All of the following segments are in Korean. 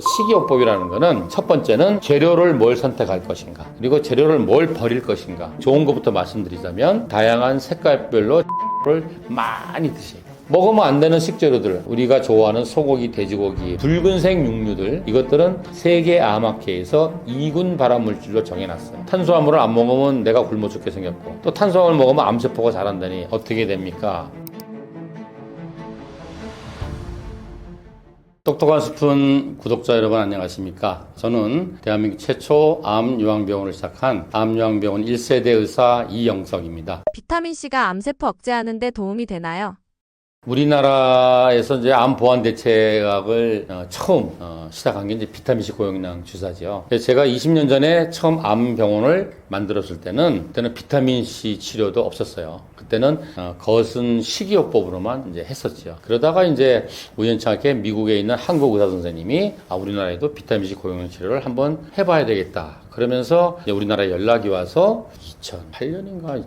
식이요법이라는 거는 첫 번째는 재료를 뭘 선택할 것인가, 그리고 재료를 뭘 버릴 것인가. 좋은 것부터 말씀드리자면 다양한 색깔별로 를 많이 드세요. 먹으면 안 되는 식재료들, 우리가 좋아하는 소고기, 돼지고기, 붉은색 육류들, 이것들은 세계 암학회에서 2군 발암물질로 정해놨어요. 탄수화물을 안 먹으면 내가 굶어 죽게 생겼고, 또 탄수화물 먹으면 암세포가 자란다니 어떻게 됩니까? 똑똑한 스푼 구독자 여러분 안녕하십니까? 저는 대한민국 최초 암요양병원을 시작한 암요양병원 1세대 의사 이영석입니다. 비타민C가 암세포 억제하는 데 도움이 되나요? 우리나라에서 이제 암 보완 대책을 처음 시작한 게 이제 비타민C 고용량 주사죠. 그래서 제가 20년 전에 처음 암 병원을 만들었을 때는 그때는 비타민C 치료도 없었어요. 그때는 거슨 식이요법으로만 이제 했었죠. 그러다가 이제 우연찮게 미국에 있는 한국 의사 선생님이 우리나라에도 비타민C 고용량 치료를 한번 해봐야 되겠다. 그러면서 이제 우리나라에 연락이 와서 2008년인가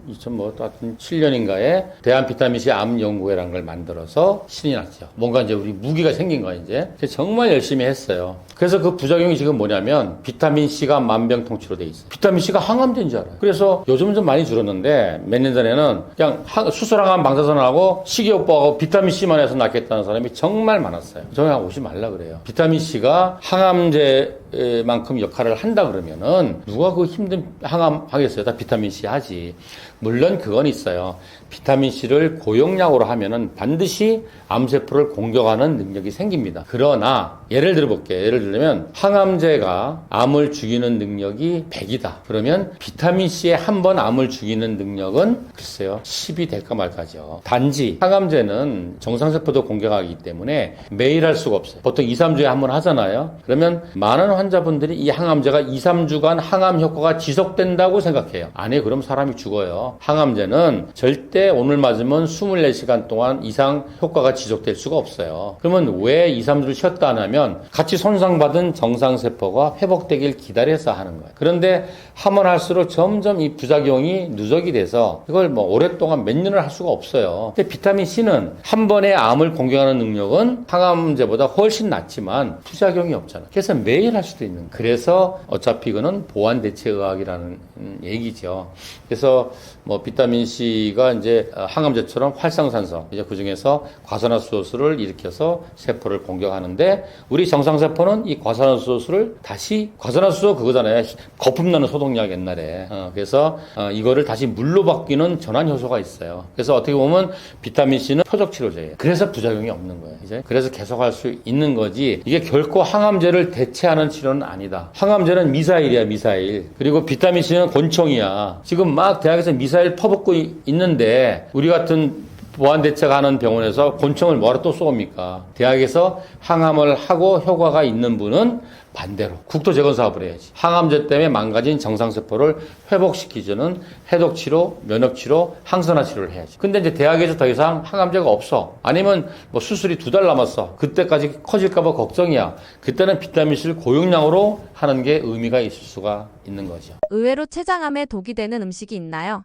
2007년인가에 대한 비타민C 암연구회라는 걸 만들어서 신이 났죠. 뭔가 이제 우리 무기가 생긴 거야 이제. 정말 열심히 했어요. 그래서 그 부작용이 지금 뭐냐면 비타민C가 만병통치로 돼 있어요. 비타민C가 항암제인 줄 알아요. 그래서 요즘은 좀 많이 줄었는데 몇 년 전에는 그냥 수술항암 방사선하고 식이요법하고 비타민C만 해서 낫겠다는 사람이 정말 많았어요. 저희 오지 말라 그래요. 비타민C가 항암제만큼 역할을 한다 그러면은 누가 그 힘든 항암 하겠어요? 다 비타민C 하지. 물론 그건 있어요. 비타민C를 고용량으로 하면은 반드시 암세포를 공격하는 능력이 생깁니다. 그러나 예를 들어볼게요. 예를 들면 항암제가 암을 죽이는 능력이 100이다. 그러면 비타민C에 한 번 암을 죽이는 능력은 글쎄요 10이 될까 말까죠. 단지 항암제는 정상세포도 공격하기 때문에 매일 할 수가 없어요. 보통 2, 3주에 한 번 하잖아요. 그러면 많은 환자분들이 이 항암제가 2, 3주간 항암 효과가 지속된다고 생각해요. 아니 그럼 사람이 죽어요. 항암제는 절대 오늘 맞으면 24시간 동안 이상 효과가 지속될 수가 없어요. 그러면 왜 2, 3주를 쉬었다 하냐면 같이 손상받은 정상세포가 회복되길 기다려서 하는 거예요. 그런데 하면 할수록 점점 이 부작용이 누적이 돼서 이걸 뭐 오랫동안 몇 년을 할 수가 없어요. 근데 비타민C는 한 번에 암을 공격하는 능력은 항암제보다 훨씬 낮지만 부작용이 없잖아요. 그래서 매일 할 수도 있는 거예요. 그래서 어차피 이거는 보완대체의학이라는 얘기죠. 그래서 뭐 비타민C가 이제 항암제처럼 활성산소, 이제 그 중에서 과산화수소를 일으켜서 세포를 공격하는데 우리 정상세포는 이 과산화수소를 다시 과산화수소 그거잖아요. 거품 나는 소독약 옛날에. 그래서 이거를 다시 물로 바뀌는 전환 효소가 있어요. 그래서 어떻게 보면 비타민C는 표적 치료제예요. 그래서 부작용이 없는 거예요. 이제 그래서 계속할 수 있는 거지. 이게 결코 항암제를 대체하는 치료는 아니다. 항암제는 미사일이야, 미사일. 그리고 비타민C는 권총이야. 지금 막 대학에서 미사일 퍼붓고 있는데 우리 같은 보완대책하는 병원에서 권총을 뭐하러 또 쏘옵니까? 대학에서 항암을 하고 효과가 있는 분은 반대로 국토재건 사업을 해야지. 항암제 때문에 망가진 정상세포를 회복시키자는 해독치료, 면역치료, 항산화 치료를 해야지. 근데 이제 대학에서 더 이상 항암제가 없어. 아니면 뭐 수술이 2달 남았어. 그때까지 커질까봐 걱정이야. 그때는 비타민C를 고용량으로 하는 게 의미가 있을 수가 있는 거죠. 의외로 췌장암에 독이 되는 음식이 있나요?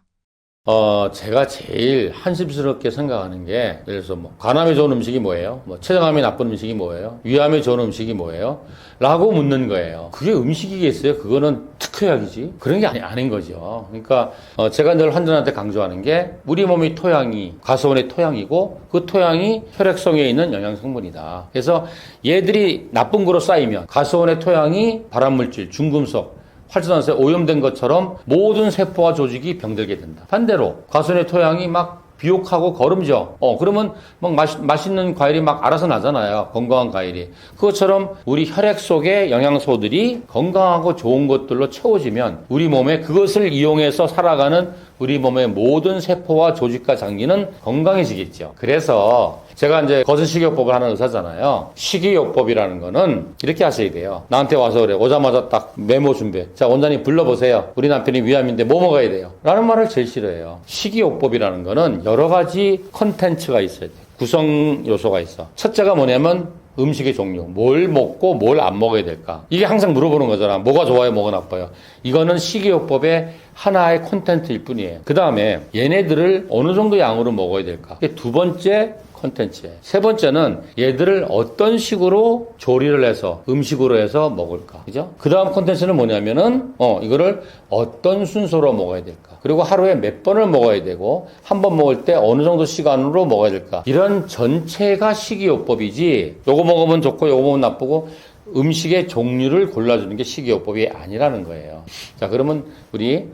제가 제일 한심스럽게 생각하는 게, 예를 들어서 뭐, 간암에 좋은 음식이 뭐예요? 뭐, 췌장암이 나쁜 음식이 뭐예요? 위암에 좋은 음식이 뭐예요? 라고 묻는 거예요. 그게 음식이겠어요? 그거는 특효약이지? 그런 게 아닌 거죠. 그러니까, 제가 늘 환자한테 강조하는 게, 우리 몸의 토양이, 가수원의 토양이고, 그 토양이 혈액성에 있는 영양성분이다. 그래서 얘들이 나쁜 거로 쌓이면, 가수원의 토양이 발암물질, 중금속, 활성산소에 오염된 것처럼 모든 세포와 조직이 병들게 된다. 반대로 가수원의 토양이 막 비옥하고 거름져. 그러면 막 맛있는 과일이 막 알아서 나잖아요. 건강한 과일이. 그것처럼 우리 혈액 속의 영양소들이 건강하고 좋은 것들로 채워지면 우리 몸에 그것을 이용해서 살아가는 우리 몸의 모든 세포와 조직과 장기는 건강해지겠죠. 그래서 제가 이제 거슨 식이요법을 하는 의사잖아요. 식이요법이라는 거는 이렇게 하셔야 돼요. 나한테 와서 그래. 오자마자 딱 메모 준비해. 자, 원장님 불러보세요. 우리 남편이 위암인데 뭐 먹어야 돼요? 라는 말을 제일 싫어해요. 식이요법이라는 거는 여러 가지 컨텐츠가 있어야 돼요. 구성 요소가 있어. 첫째가 뭐냐면 음식의 종류. 뭘 먹고 뭘 안 먹어야 될까? 이게 항상 물어보는 거잖아. 뭐가 좋아요, 뭐가 나빠요. 이거는 식이요법의 하나의 콘텐츠일 뿐이에요. 그 다음에 얘네들을 어느 정도 양으로 먹어야 될까? 두 번째 콘텐츠예요. 세 번째는 얘들을 어떤 식으로 조리를 해서 음식으로 해서 먹을까. 그죠? 그 다음 콘텐츠는 뭐냐면은 이거를 어떤 순서로 먹어야 될까. 그리고 하루에 몇 번을 먹어야 되고 한 번 먹을 때 어느 정도 시간으로 먹어야 될까. 이런 전체가 식이요법이지 요거 먹으면 좋고 요거 먹으면 나쁘고 음식의 종류를 골라주는 게 식이요법이 아니라는 거예요. 자, 그러면 우리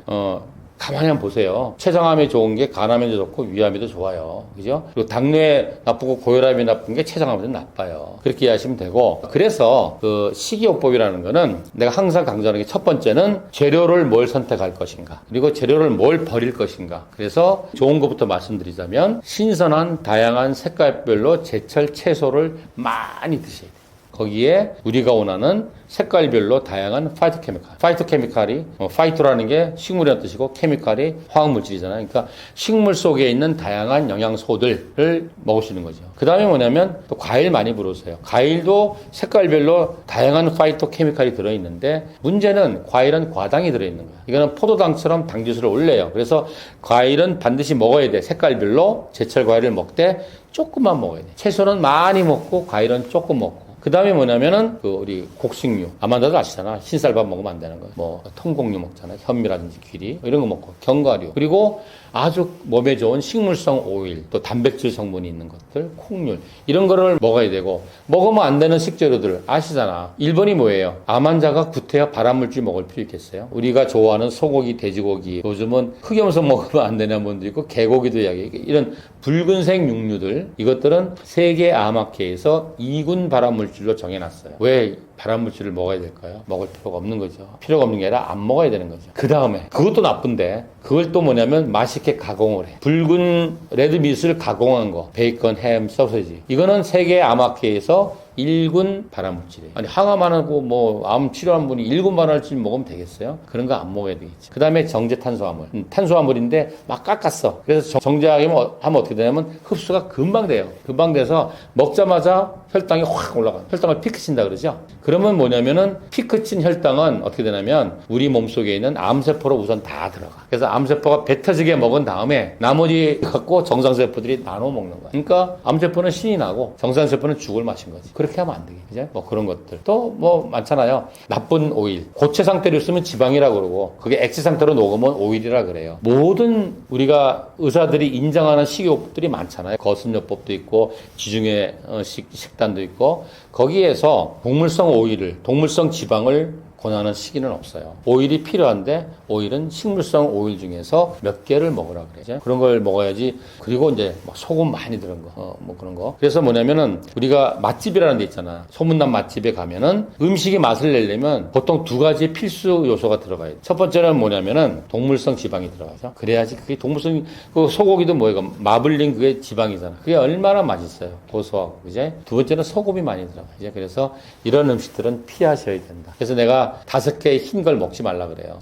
가만히 한번 보세요. 췌장암에 좋은 게 간암에도 좋고 위암에도 좋아요. 그죠? 그리고 당뇨에 나쁘고 고혈압에 나쁜 게 췌장암에도 나빠요. 그렇게 이해하시면 되고. 그래서 그 식이요법이라는 거는 내가 항상 강조하는 게 첫 번째는 재료를 뭘 선택할 것인가. 그리고 재료를 뭘 버릴 것인가. 그래서 좋은 것부터 말씀드리자면 신선한 다양한 색깔별로 제철 채소를 많이 드셔야 돼요. 거기에 우리가 원하는 색깔별로 다양한 파이토케미칼. 파이토케미칼이 파이토라는 게 식물이라는 뜻이고 케미칼이 화학물질이잖아요. 그러니까 식물 속에 있는 다양한 영양소들을 먹을 수 있는 거죠. 그 다음에 뭐냐면 또 과일 많이 부르세요. 과일도 색깔별로 다양한 파이토케미칼이 들어있는데 문제는 과일은 과당이 들어있는 거야. 이거는 포도당처럼 당지수를 올려요. 그래서 과일은 반드시 먹어야 돼. 색깔별로 제철 과일을 먹되 조금만 먹어야 돼. 채소는 많이 먹고 과일은 조금 먹고. 그 다음에 뭐냐면은, 우리 곡식류. 아마 다들 아시잖아. 흰쌀밥 먹으면 안 되는 거. 통곡류 먹잖아. 현미라든지 귀리. 이런 거 먹고. 견과류. 그리고 아주 몸에 좋은 식물성 오일, 또 단백질 성분이 있는 것들, 콩류. 이런 거를 먹어야 되고, 먹으면 안 되는 식재료들 아시잖아. 1번이 뭐예요? 암 환자가 구태여 발암물질 먹을 필요 있겠어요? 우리가 좋아하는 소고기, 돼지고기. 요즘은 흑염소 먹으면 안 되는 분도 있고, 개고기도 이야기해요. 이런 붉은색 육류들. 이것들은 세계 암학회에서 2군 발암물질로 정해놨어요. 왜 발암물질을 먹어야 될까요? 먹을 필요가 없는 거죠. 필요가 없는 게 아니라 안 먹어야 되는 거죠. 그 다음에 그것도 나쁜데 그걸 또 뭐냐면 맛있게 가공을 해. 붉은 레드밋을 가공한 거. 베이컨, 햄, 소세지. 이거는 세계 암학회에서 1군 발암물질이에요. 아니 항암하고 암 치료한 분이 1군 발암물질 먹으면 되겠어요? 그런 거 안 먹어야 되겠지. 그 다음에 정제탄수화물. 탄수화물인데 막 깎았어. 그래서 정제하면 어떻게 되냐면 흡수가 금방 돼요. 금방 돼서 먹자마자 혈당이 확 올라가요. 혈당을 피크 친다 그러죠? 그러면 뭐냐면은 피크 친 혈당은 어떻게 되냐면 우리 몸속에 있는 암세포로 우선 다 들어가. 그래서 암세포가 배 터지게 먹은 다음에 나머지 갖고 정상세포들이 나눠 먹는 거야. 그러니까 암세포는 신이 나고 정상세포는 죽을 마신 거지. 그렇게 하면 안 되겠죠. 그죠? 그런 것들. 또 많잖아요. 나쁜 오일. 고체 상태로 있으면 지방이라고 그러고 그게 액체 상태로 녹으면 오일이라 그래요. 모든 우리가 의사들이 인정하는 식이요법들이 많잖아요. 거슴요법도 있고 지중해 식단도 있고 거기에서 동물성 지방을 권하는 시기는 없어요. 오일이 필요한데 오일은 식물성 오일 중에서 몇 개를 먹으라 그래요. 그런 걸 먹어야지. 그리고 이제 소금 많이 들은 거, 그런 거. 그래서 뭐냐면은 우리가 맛집이라는 데 있잖아. 소문난 맛집에 가면은 음식의 맛을 내려면 보통 두 가지 필수 요소가 들어가요. 첫 번째는 뭐냐면은 동물성 지방이 들어가죠. 그래야지 그게 동물성 그 소고기도 뭐예요? 마블링 그게 지방이잖아. 그게 얼마나 맛있어요. 고소하고 그제. 두 번째는 소금이 많이 들어가요. 그래서 이런 음식들은 피하셔야 된다. 그래서 내가 5개의 흰 걸 먹지 말라 그래요.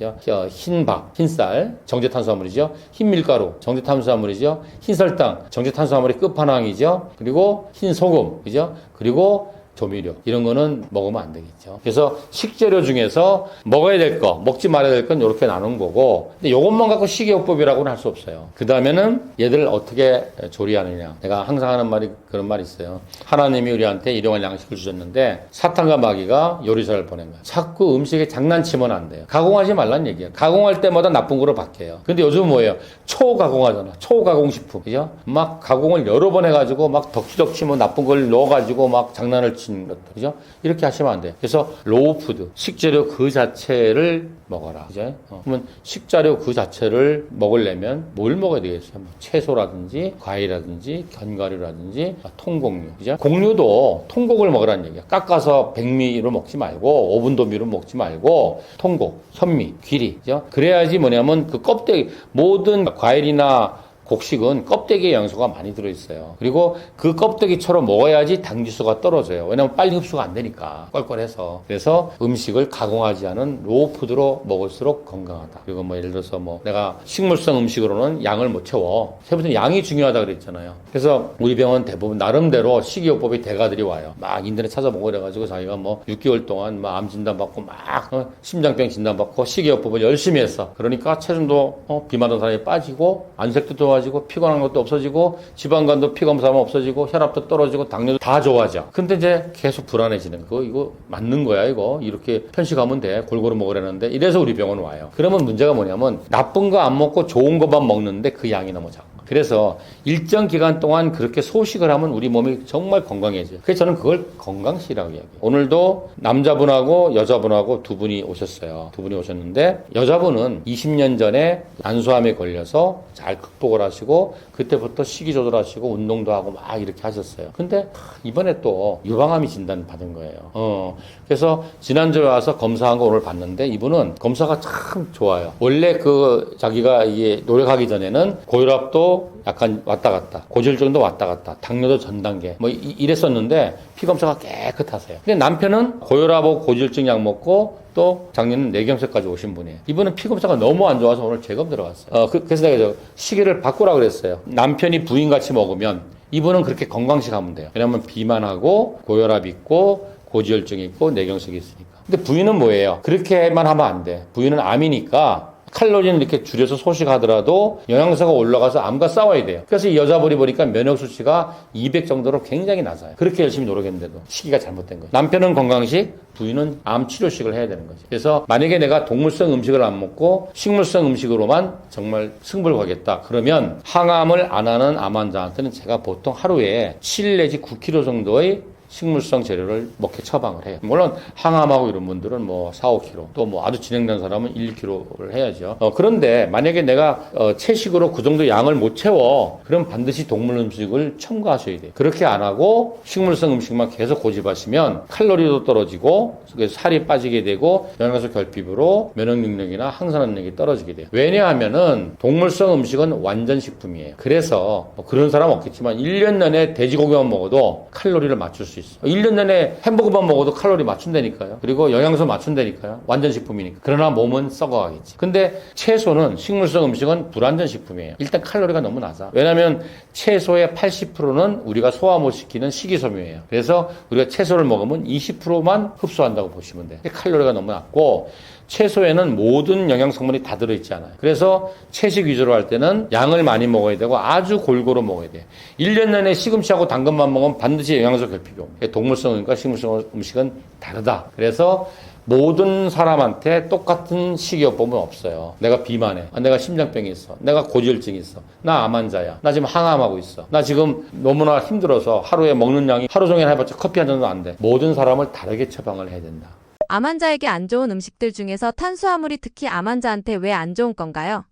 흰밥, 흰쌀, 정제탄수화물이죠. 흰밀가루, 정제탄수화물이죠. 흰설탕, 정제탄수화물의 끝판왕이죠. 그리고 흰소금, 그죠? 그리고 조미료 이런 거는 먹으면 안 되겠죠. 그래서 식재료 중에서 먹어야 될 거, 먹지 말아야 될 건 이렇게 나눈 거고 근데 이것만 갖고 식이요법이라고는 할 수 없어요. 그 다음에는 얘들을 어떻게 조리하느냐. 내가 항상 하는 말이 그런 말이 있어요. 하나님이 우리한테 일용할 양식을 주셨는데 사탄과 마귀가 요리사를 보낸 거야. 자꾸 음식에 장난치면 안 돼요. 가공하지 말란 얘기야. 가공할 때마다 나쁜 거로 바뀌어요. 근데 요즘 뭐예요? 초가공하잖아. 초가공식품. 그죠? 막 가공을 여러 번 해가지고 막 덕지덕지 나쁜 걸 넣어가지고 막 장난을 것들, 그죠? 이렇게 하시면 안 돼요. 그래서 로우푸드, 식재료 그 자체를 먹어라. 그죠? 그러면 식재료 그 자체를 먹으려면 뭘 먹어야 되겠어요? 채소라든지, 과일이라든지, 견과류라든지, 통곡류. 그죠? 곡류도 통곡을 먹으라는 얘기야. 깎아서 백미로 먹지 말고, 오븐도미로 먹지 말고, 통곡, 현미, 귀리. 그죠? 그래야지 뭐냐면 그 껍데기, 모든 과일이나 곡식은 껍데기에 영양소가 많이 들어있어요. 그리고 그 껍데기처럼 먹어야지 당지수가 떨어져요. 왜냐면 빨리 흡수가 안 되니까. 껄껄해서. 그래서 음식을 가공하지 않은 로우푸드로 먹을수록 건강하다. 그리고 예를 들어서 내가 식물성 음식으로는 양을 못 채워. 세부터 양이 중요하다 그랬잖아요. 그래서 우리 병원 대부분 나름대로 식이요법의 대가들이 와요. 막 인터넷 찾아보고 그래가지고 자기가 6개월 동안 암 진단받고 심장병 진단받고 식이요법을 열심히 했어. 그러니까 체중도 비만한 사람이 빠지고 안색도 좋아 좋아지고 피곤한 것도 없어지고 지방간도 피 검사하면 없어지고 혈압도 떨어지고 당뇨도 다 좋아져. 근데 이제 계속 불안해지는 거. 이거 맞는 거야 이거. 이렇게 편식하면 돼. 골고루 먹으라는데 이래서 우리 병원 와요. 그러면 문제가 뭐냐면 나쁜 거 안 먹고 좋은 것만 먹는데 그 양이 너무 작아. 그래서 일정 기간 동안 그렇게 소식을 하면 우리 몸이 정말 건강해져요. 그래서 저는 그걸 건강식이라고 이야기해요. 오늘도 남자분하고 여자분하고 두 분이 오셨어요. 두 분이 오셨는데 여자분은 20년 전에 난소암에 걸려서 잘 극복을 하시고 그때부터 식이 조절하시고 운동도 하고 막 이렇게 하셨어요. 근데 이번에 또 유방암이 진단 받은 거예요. 그래서 지난주에 와서 검사한 거 오늘 봤는데 이분은 검사가 참 좋아요. 원래 자기가 이게 노력하기 전에는 고혈압도 약간 왔다 갔다, 고지혈증도 왔다 갔다, 당뇨도 전 단계 뭐 이랬었는데 피 검사가 깨끗하세요. 근데 남편은 고혈압하고 고지혈증 약 먹고 또 작년은 뇌경색까지 오신 분이에요. 이분은 피 검사가 너무 안 좋아서 오늘 재검 들어갔어요. 그래서 내가 시기를 바꾸라 그랬어요. 남편이 부인같이 먹으면 이분은 그렇게 건강식 하면 돼요. 왜냐하면 비만하고 고혈압 있고 고지혈증 있고 뇌경색이 있으니까. 근데 부인은 뭐예요? 그렇게만 하면 안 돼. 부인은 암이니까 칼로리는 이렇게 줄여서 소식하더라도 영양소가 올라가서 암과 싸워야 돼요. 그래서 이 여자분이 보니까 면역 수치가 200 정도로 굉장히 낮아요. 그렇게 열심히 노력했는데도 시기가 잘못된 거예요. 남편은 건강식, 부인은 암 치료식을 해야 되는 거죠. 그래서 만약에 내가 동물성 음식을 안 먹고 식물성 음식으로만 정말 승부를 걸겠다. 그러면 항암을 안 하는 암 환자한테는 제가 보통 하루에 7 내지 9kg 정도의 식물성 재료를 먹게 처방을 해요. 물론 항암하고 이런 분들은 뭐 4, 5kg 또 뭐 아주 진행된 사람은 1, 2kg를 해야죠. 그런데 만약에 내가 채식으로 그 정도 양을 못 채워 그럼 반드시 동물 음식을 첨가하셔야 돼요. 그렇게 안 하고 식물성 음식만 계속 고집하시면 칼로리도 떨어지고 살이 빠지게 되고 영양소 결핍으로 면역 능력이나 항산 능력이 떨어지게 돼요. 왜냐하면은 동물성 음식은 완전 식품이에요. 그래서 뭐 그런 사람 없겠지만 1년 내내 돼지고기만 먹어도 칼로리를 맞출 수 있어요. 1년 내내 햄버거만 먹어도 칼로리 맞춘다니까요. 그리고 영양소 맞춘다니까요. 완전 식품이니까. 그러나 몸은 썩어가겠지. 근데 채소는 식물성 음식은 불완전 식품이에요. 일단 칼로리가 너무 낮아. 왜냐하면 채소의 80%는 우리가 소화 못 시키는 식이섬유예요. 그래서 우리가 채소를 먹으면 20%만 흡수한다고 보시면 돼요. 칼로리가 너무 낮고 채소에는 모든 영양 성분이 다 들어있지 않아요. 그래서 채식 위주로 할 때는 양을 많이 먹어야 되고 아주 골고루 먹어야 돼요. 1년 내내 시금치하고 당근만 먹으면 반드시 영양소 결핍이 옵니다. 동물성 음식과 식물성 음식은 다르다. 그래서 모든 사람한테 똑같은 식이요법은 없어요. 내가 비만해. 내가 심장병이 있어. 내가 고지혈증이 있어. 나 암 환자야. 나 지금 항암하고 있어. 나 지금 너무나 힘들어서 하루에 먹는 양이 하루 종일 해봤자 커피 한 잔도 안 돼. 모든 사람을 다르게 처방을 해야 된다. 암 환자에게 안 좋은 음식들 중에서 탄수화물이 특히 암 환자한테 왜 안 좋은 건가요?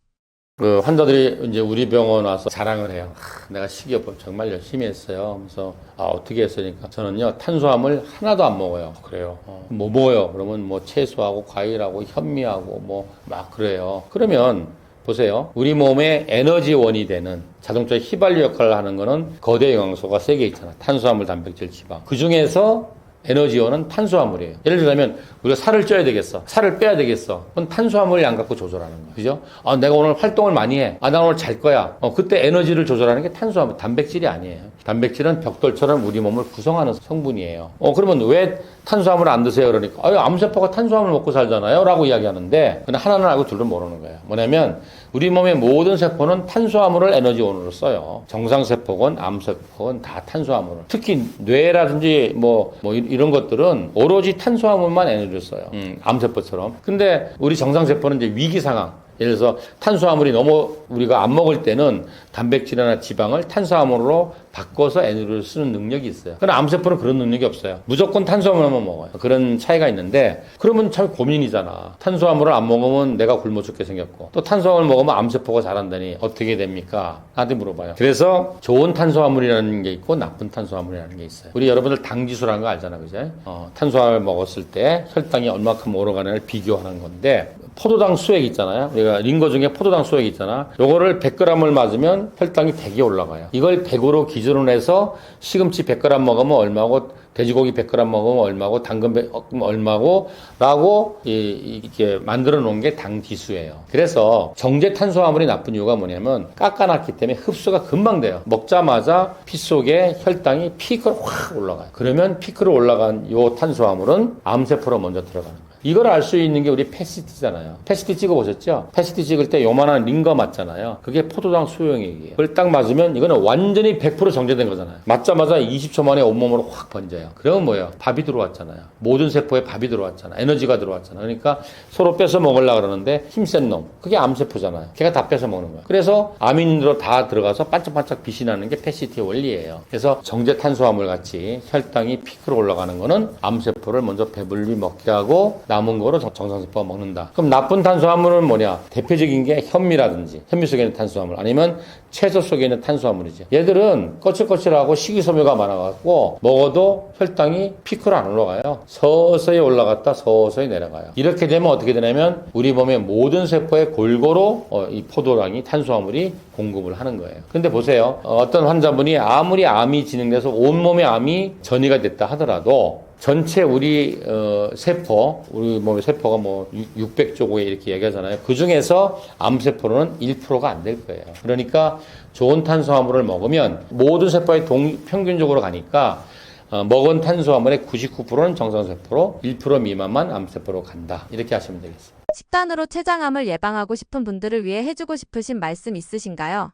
환자들이 이제 우리 병원 와서 자랑을 해요. 내가 식이요법 정말 열심히 했어요. 그래서 어떻게 했으니까 저는요 탄수화물 하나도 안 먹어요. 그래요. 뭐 먹어요? 그러면 뭐 채소하고 과일하고 현미하고 뭐 막 그래요. 그러면 보세요. 우리 몸의 에너지원이 되는 자동차의 휘발유 역할을 하는 거는 거대 영양소가 3개 있잖아. 탄수화물, 단백질, 지방. 그 중에서 에너지원은 탄수화물이에요. 예를 들자면 우리가 살을 쪄야 되겠어. 살을 빼야 되겠어. 그건 탄수화물 양 갖고 조절하는 거야. 그죠? 내가 오늘 활동을 많이 해. 나 오늘 잘 거야. 그때 에너지를 조절하는 게 탄수화물, 단백질이 아니에요. 단백질은 벽돌처럼 우리 몸을 구성하는 성분이에요. 그러면 왜 탄수화물 안 드세요? 그러니까 암세포가 탄수화물 먹고 살잖아요. 라고 이야기하는데 근데 하나는 알고 둘은 모르는 거예요. 뭐냐면 우리 몸의 모든 세포는 탄수화물을 에너지원으로 써요. 정상세포건 암세포건 다 탄수화물을. 특히 뇌라든지 뭐 이런 것들은 오로지 탄수화물만 에너지를 써요. 암세포처럼. 근데 우리 정상세포는 이제 위기 상황. 예를 들어서 탄수화물이 너무 우리가 안 먹을 때는 단백질이나 지방을 탄수화물로 바꿔서 에너지를 쓰는 능력이 있어요. 그러나 암세포는 그런 능력이 없어요. 무조건 탄수화물만 먹어요. 그런 차이가 있는데 그러면 참 고민이잖아. 탄수화물을 안 먹으면 내가 굶어 죽게 생겼고 또 탄수화물 먹으면 암세포가 자란다니 어떻게 됩니까? 나한테 물어봐요. 그래서 좋은 탄수화물이라는 게 있고 나쁜 탄수화물이라는 게 있어요. 우리 여러분들 당지수라는 거 알잖아. 그죠? 탄수화물 먹었을 때 혈당이 얼마큼 오르가는를 비교하는 건데 포도당 수액 있잖아요. 우리가 링거 중에 포도당 수액 있잖아. 요거를 100g을 맞으면 혈당이 100이 올라가요. 이걸 100으로 기준으로 해서 시금치 100g 먹으면 얼마고 돼지고기 100g 먹으면 얼마고 당근 100g 얼마고 라고 이렇게 만들어 놓은 게 당지수예요. 그래서 정제 탄수화물이 나쁜 이유가 뭐냐면 깎아놨기 때문에 흡수가 금방 돼요. 먹자마자 피 속에 혈당이 피크로 확 올라가요. 그러면 피크로 올라간 요 탄수화물은 암세포로 먼저 들어가는 거예요. 이걸 알 수 있는 게 우리 패시티잖아요. 패시티 찍어보셨죠? 패시티 찍을 때 요만한 링거 맞잖아요. 그게 포도당 수용액이에요. 그걸 딱 맞으면 이거는 완전히 100% 정제된 거잖아요. 맞자마자 20초 만에 온몸으로 확 번져요. 그러면 뭐예요? 밥이 들어왔잖아요. 모든 세포에 밥이 들어왔잖아요. 에너지가 들어왔잖아요. 그러니까 서로 뺏어 먹으려고 그러는데 힘센 놈. 그게 암세포잖아요. 걔가 다 뺏어 먹는 거예요. 그래서 아민으로 다 들어가서 반짝반짝 빛이 나는 게 패시티의 원리예요. 그래서 정제 탄수화물 같이 혈당이 피크로 올라가는 거는 암세포를 먼저 배불리 먹게 하고 남은 거로 정상세포가 먹는다. 그럼 나쁜 탄수화물은 뭐냐? 대표적인 게 현미라든지 현미 속에 있는 탄수화물 아니면 채소 속에 있는 탄수화물이죠. 얘들은 거칠거칠하고 식이섬유가 많아갖고 먹어도 혈당이 피크로 안 올라가요. 서서히 올라갔다 서서히 내려가요. 이렇게 되면 어떻게 되냐면 우리 몸의 모든 세포에 골고루 이 포도당이 탄수화물이 공급을 하는 거예요. 근데 보세요. 어떤 환자분이 아무리 암이 진행돼서 온몸에 암이 전이가 됐다 하더라도 전체 우리 우리 몸의 세포가 뭐 600조 개 이렇게 얘기하잖아요. 그 중에서 암세포로는 1%가 안 될 거예요. 그러니까 좋은 탄수화물을 먹으면 모든 세포에 평균적으로 가니까 먹은 탄수화물의 99%는 정상세포로 1% 미만만 암세포로 간다. 이렇게 하시면 되겠습니다. 식단으로 췌장암을 예방하고 싶은 분들을 위해 해주고 싶으신 말씀 있으신가요?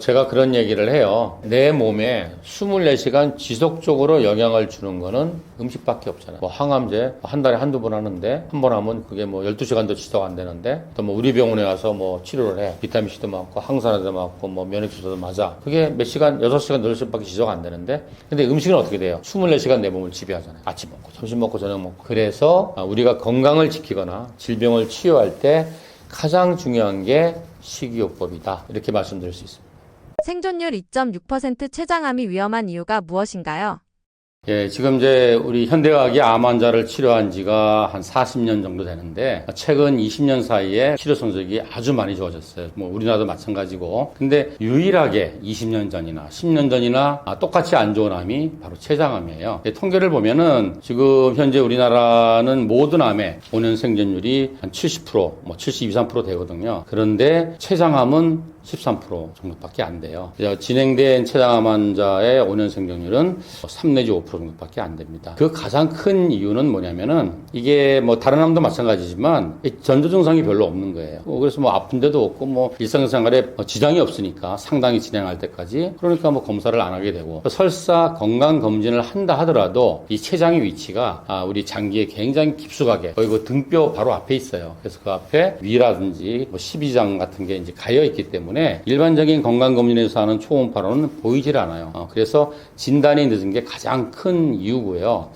제가 그런 얘기를 해요. 내 몸에 24시간 지속적으로 영향을 주는 거는 음식밖에 없잖아요. 뭐 항암제 한 달에 한두 번 하는데 한 번 하면 그게 뭐 12시간도 지속 안 되는데 또 뭐 우리 병원에 와서 뭐 치료를 해. 비타민C도 맞고 항산화도 맞고 뭐 면역주사도 맞아. 그게 몇 시간, 6시간, 8시간밖에 지속 안 되는데 근데 음식은 어떻게 돼요? 24시간 내 몸을 지배하잖아요. 아침 먹고 점심 먹고 저녁 먹고. 그래서 우리가 건강을 지키거나 질병을 치유할 때 가장 중요한 게 식이요법이다. 이렇게 말씀드릴 수 있습니다. 생존율 2.6% 췌장암이 위험한 이유가 무엇인가요? 예, 지금 이제 우리 현대의학이 암 환자를 치료한 지가 한 40년 정도 되는데 최근 20년 사이에 치료 성적이 아주 많이 좋아졌어요. 뭐 우리나라도 마찬가지고. 근데 유일하게 20년 전이나 10년 전이나 똑같이 안 좋은 암이 바로 췌장암이에요. 통계를 보면은 지금 현재 우리나라는 모든 암의 5년 생존율이 한 70%, 뭐 72, 3% 되거든요. 그런데 췌장암은 13% 정도밖에 안 돼요. 진행된 췌장암 환자의 5년 생존율은 3 내지 5% 정도밖에 안 됩니다. 그 가장 큰 이유는 뭐냐면은 이게 뭐 다른 암도 마찬가지지만 전조 증상이 별로 없는 거예요. 그래서 뭐 아픈 데도 없고 뭐 일상생활에 지장이 없으니까 상당히 진행할 때까지 그러니까 뭐 검사를 안 하게 되고 설사 건강검진을 한다 하더라도 이 췌장의 위치가 우리 장기에 굉장히 깊숙하게 거의 그 등뼈 바로 앞에 있어요. 그래서 그 앞에 위라든지 뭐 십이장 같은 게 이제 가여 있기 때문에 일반적인 건강검진에서 하는 초음파로는 보이질 않아요. 그래서 진단이 늦은 게 가장 큰 이유고요.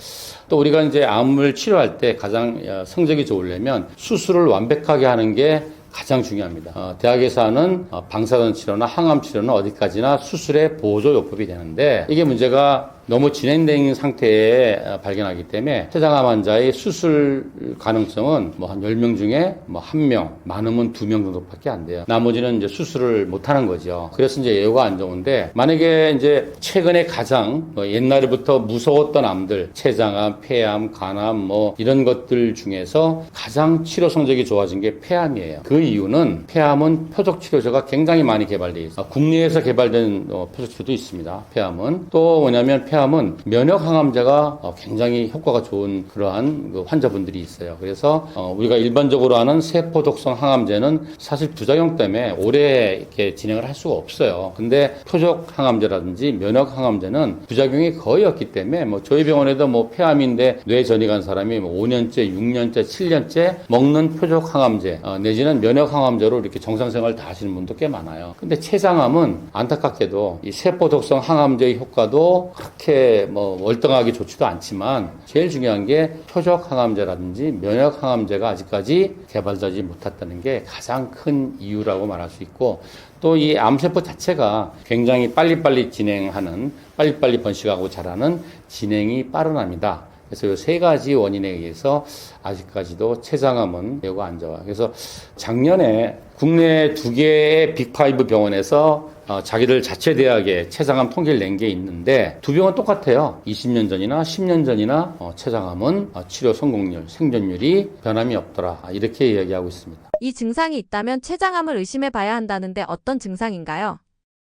또 우리가 이제 암을 치료할 때 가장 성적이 좋으려면 수술을 완벽하게 하는 게 가장 중요합니다. 대학에서 하는 방사선 치료나 항암 치료는 어디까지나 수술의 보조요법이 되는데 이게 문제가 너무 진행된 상태에 발견하기 때문에 췌장암 환자의 수술 가능성은 뭐 한 10명 중에 뭐 1명, 많으면 2명 정도밖에 안 돼요. 나머지는 이제 수술을 못 하는 거죠. 그래서 이제 예후가 안 좋은데 만약에 이제 최근에 가장 옛날부터 무서웠던 암들, 췌장암, 폐암, 간암 뭐 이런 것들 중에서 가장 치료 성적이 좋아진 게 폐암이에요. 그 이유는 폐암은 표적 치료제가 굉장히 많이 개발되어 있어요. 국내에서 개발된 표적 치료도 있습니다. 폐암은 또 뭐냐면 폐암은 면역 항암제가 굉장히 효과가 좋은 그러한 그 환자분들이 있어요. 그래서 우리가 일반적으로 하는 세포 독성 항암제는 사실 부작용 때문에 오래 이렇게 진행을 할 수가 없어요. 근데 표적 항암제라든지 면역 항암제는 부작용이 거의 없기 때문에 뭐 저희 병원에도 뭐 폐암인데 뇌 전이 간 사람이 뭐 5년째, 6년째, 7년째 먹는 표적 항암제 내지는 면역 항암제로 이렇게 정상생활 다 하시는 분도 꽤 많아요. 근데 췌장암은 안타깝게도 이 세포 독성 항암제의 효과도 그렇게 뭐 월등하게 좋지도 않지만 제일 중요한 게 표적 항암제라든지 면역 항암제가 아직까지 개발되지 못했다는 게 가장 큰 이유라고 말할 수 있고 또 이 암세포 자체가 굉장히 빨리빨리 진행하는 빨리빨리 번식하고 자라는 진행이 빠른 암이다. 그래서 이 세 가지 원인에 의해서 아직까지도 췌장암은 매우 안 좋아요. 그래서 작년에 국내 2개의 빅5 병원에서 자기들 자체 대학에 췌장암 통계를 낸 게 있는데 두 병은 똑같아요. 20년 전이나 10년 전이나 췌장암은 치료 성공률, 생존율이 변함이 없더라. 이렇게 이야기하고 있습니다. 이 증상이 있다면 췌장암을 의심해 봐야 한다는데 어떤 증상인가요?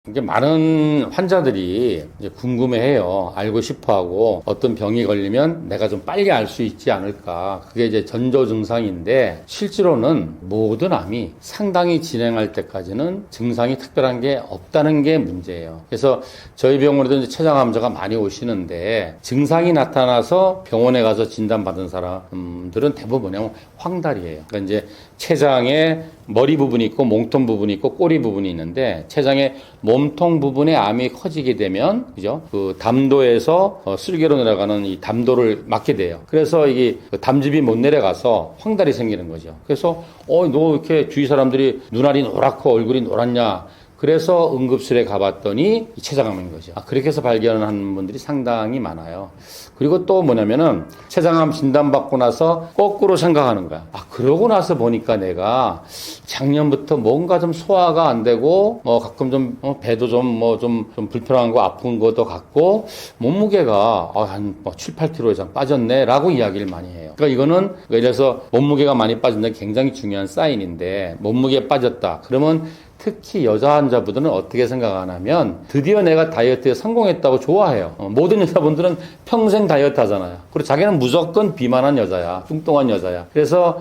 이게 많은 환자들이 이제 궁금해해요. 알고 싶어하고 어떤 병이 걸리면 내가 좀 빨리 알 수 있지 않을까. 그게 이제 전조 증상인데 실제로는 모든 암이 상당히 진행할 때까지는 증상이 특별한 게 없다는 게 문제예요. 그래서 저희 병원에도 이제 췌장 환자가 많이 오시는데 증상이 나타나서 병원에 가서 진단받은 사람들은 대부분 뭐냐면 황달이에요. 그러니까 이제 췌장에 머리 부분이 있고 몸통 부분이 있고 꼬리 부분이 있는데 췌장의 몸통 부분에 암이 커지게 되면 그죠? 그 담도에서 쓸개로 내려가는 이 담도를 막게 돼요. 그래서 이게 담즙이 못 내려가서 황달이 생기는 거죠. 그래서 너 이렇게 주위 사람들이 눈알이 노랗고 얼굴이 노랗냐? 그래서 응급실에 가봤더니 췌장암인 거죠. 그렇게 해서 발견하는 분들이 상당히 많아요. 그리고 또 뭐냐면은 췌장암 진단받고 나서 거꾸로 생각하는 거야. 그러고 나서 보니까 내가 작년부터 뭔가 좀 소화가 안 되고 가끔 좀 배도 좀 불편한 거 아픈 것도 같고 몸무게가 한 7, 8kg 이상 빠졌네라고 이야기를 많이 해요. 그러니까 이거는 예를 들어서 몸무게가 많이 빠진다는 게 굉장히 중요한 사인인데 몸무게 빠졌다. 그러면 특히 여자 환자분들은 어떻게 생각하냐면 드디어 내가 다이어트에 성공했다고 좋아해요. 모든 여자분들은 평생 다이어트 하잖아요. 그리고 자기는 무조건 비만한 여자야. 뚱뚱한 여자야. 그래서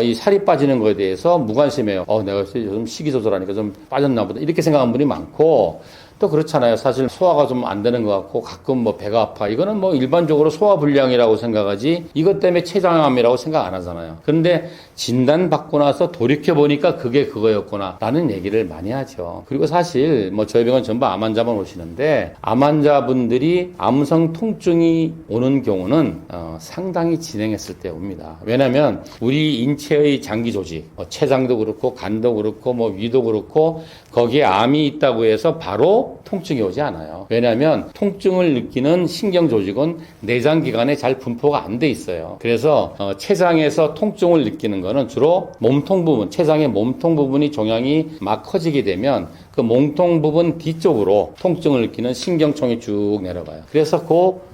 이 살이 빠지는 거에 대해서 무관심해요. 내가 요즘 식이 조절하니까 좀 빠졌나 보다. 이렇게 생각하는 분이 많고 또 그렇잖아요. 사실 소화가 좀 안 되는 것 같고 가끔 배가 아파. 이거는 일반적으로 소화불량이라고 생각하지 이것 때문에 췌장암이라고 생각 안 하잖아요. 그런데 진단받고 나서 돌이켜보니까 그게 그거였구나 라는 얘기를 많이 하죠. 그리고 사실 저희 병원 전부 암 환자만 오시는데 암 환자분들이 암성 통증이 오는 경우는 상당히 진행했을 때 옵니다. 왜냐하면 우리 인체의 장기 조직 췌장도 그렇고 간도 그렇고 위도 그렇고 거기에 암이 있다고 해서 바로 통증이 오지 않아요. 왜냐하면 통증을 느끼는 신경 조직은 내장 기관에 잘 분포가 안 돼 있어요. 그래서 췌장에서 통증을 느끼는 거는 주로 몸통 부분, 췌장의 몸통 부분이 종양이 막 커지게 되면 그 몸통 부분 뒤쪽으로 통증을 느끼는 신경총이 쭉 내려가요. 그래서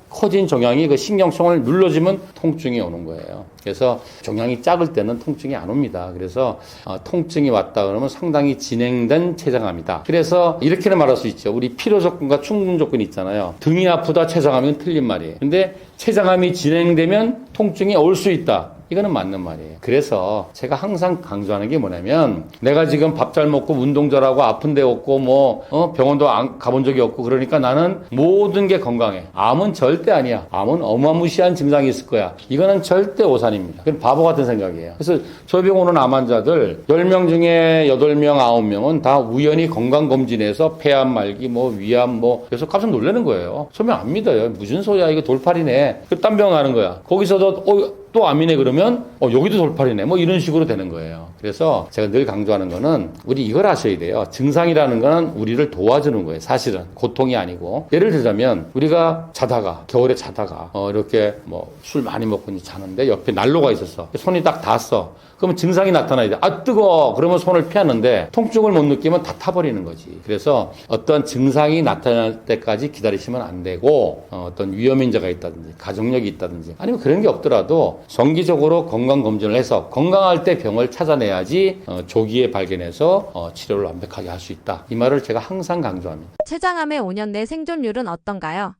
커진 종양이 그 신경총을 눌러주면 통증이 오는 거예요. 그래서 종양이 작을 때는 통증이 안 옵니다. 그래서 통증이 왔다 그러면 상당히 진행된 췌장암이다. 그래서 이렇게는 말할 수 있죠. 우리 필요 조건과 충분 조건이 있잖아요. 등이 아프다 췌장암은 틀린 말이에요. 근데 췌장암이 진행되면 통증이 올 수 있다. 이거는 맞는 말이에요. 그래서 제가 항상 강조하는 게 뭐냐면 내가 지금 밥 잘 먹고 운동 잘하고 아픈 데 없고 병원도 가본 적이 없고 그러니까 나는 모든 게 건강해. 암은 절대 아니야. 암은 어마무시한 증상이 있을 거야. 이거는 절대 오산입니다. 그건 바보 같은 생각이에요. 그래서 저희 병원 오는 암 환자들 10명 중에 8명, 9명은 다 우연히 건강검진에서 폐암 말기 위암 그래서 깜짝 놀라는 거예요. 처음에 안 믿어요. 무슨 소리야 이거 돌팔이네. 딴 병 가는 거야. 거기서도 또 암이네 그러면 여기도 돌팔이네 이런 식으로 되는 거예요. 그래서 제가 늘 강조하는 거는 우리 이걸 아셔야 돼요. 증상이라는 거는 우리를 도와주는 거예요. 사실은 고통이 아니고 예를 들자면 우리가 자다가 겨울에 자다가 이렇게 술 많이 먹고 자는데 옆에 난로가 있었어. 손이 딱 닿았어. 그러면 증상이 나타나야 돼. 뜨거워. 그러면 손을 피하는데 통증을 못 느끼면 다 타버리는 거지. 그래서 어떤 증상이 나타날 때까지 기다리시면 안 되고 어떤 위험인자가 있다든지 가족력이 있다든지 아니면 그런 게 없더라도 정기적으로 건강검진을 해서 건강할 때 병을 찾아내야지 조기에 발견해서 치료를 완벽하게 할 수 있다. 이 말을 제가 항상 강조합니다. 췌장암의 5년 내 생존율은 어떤가요?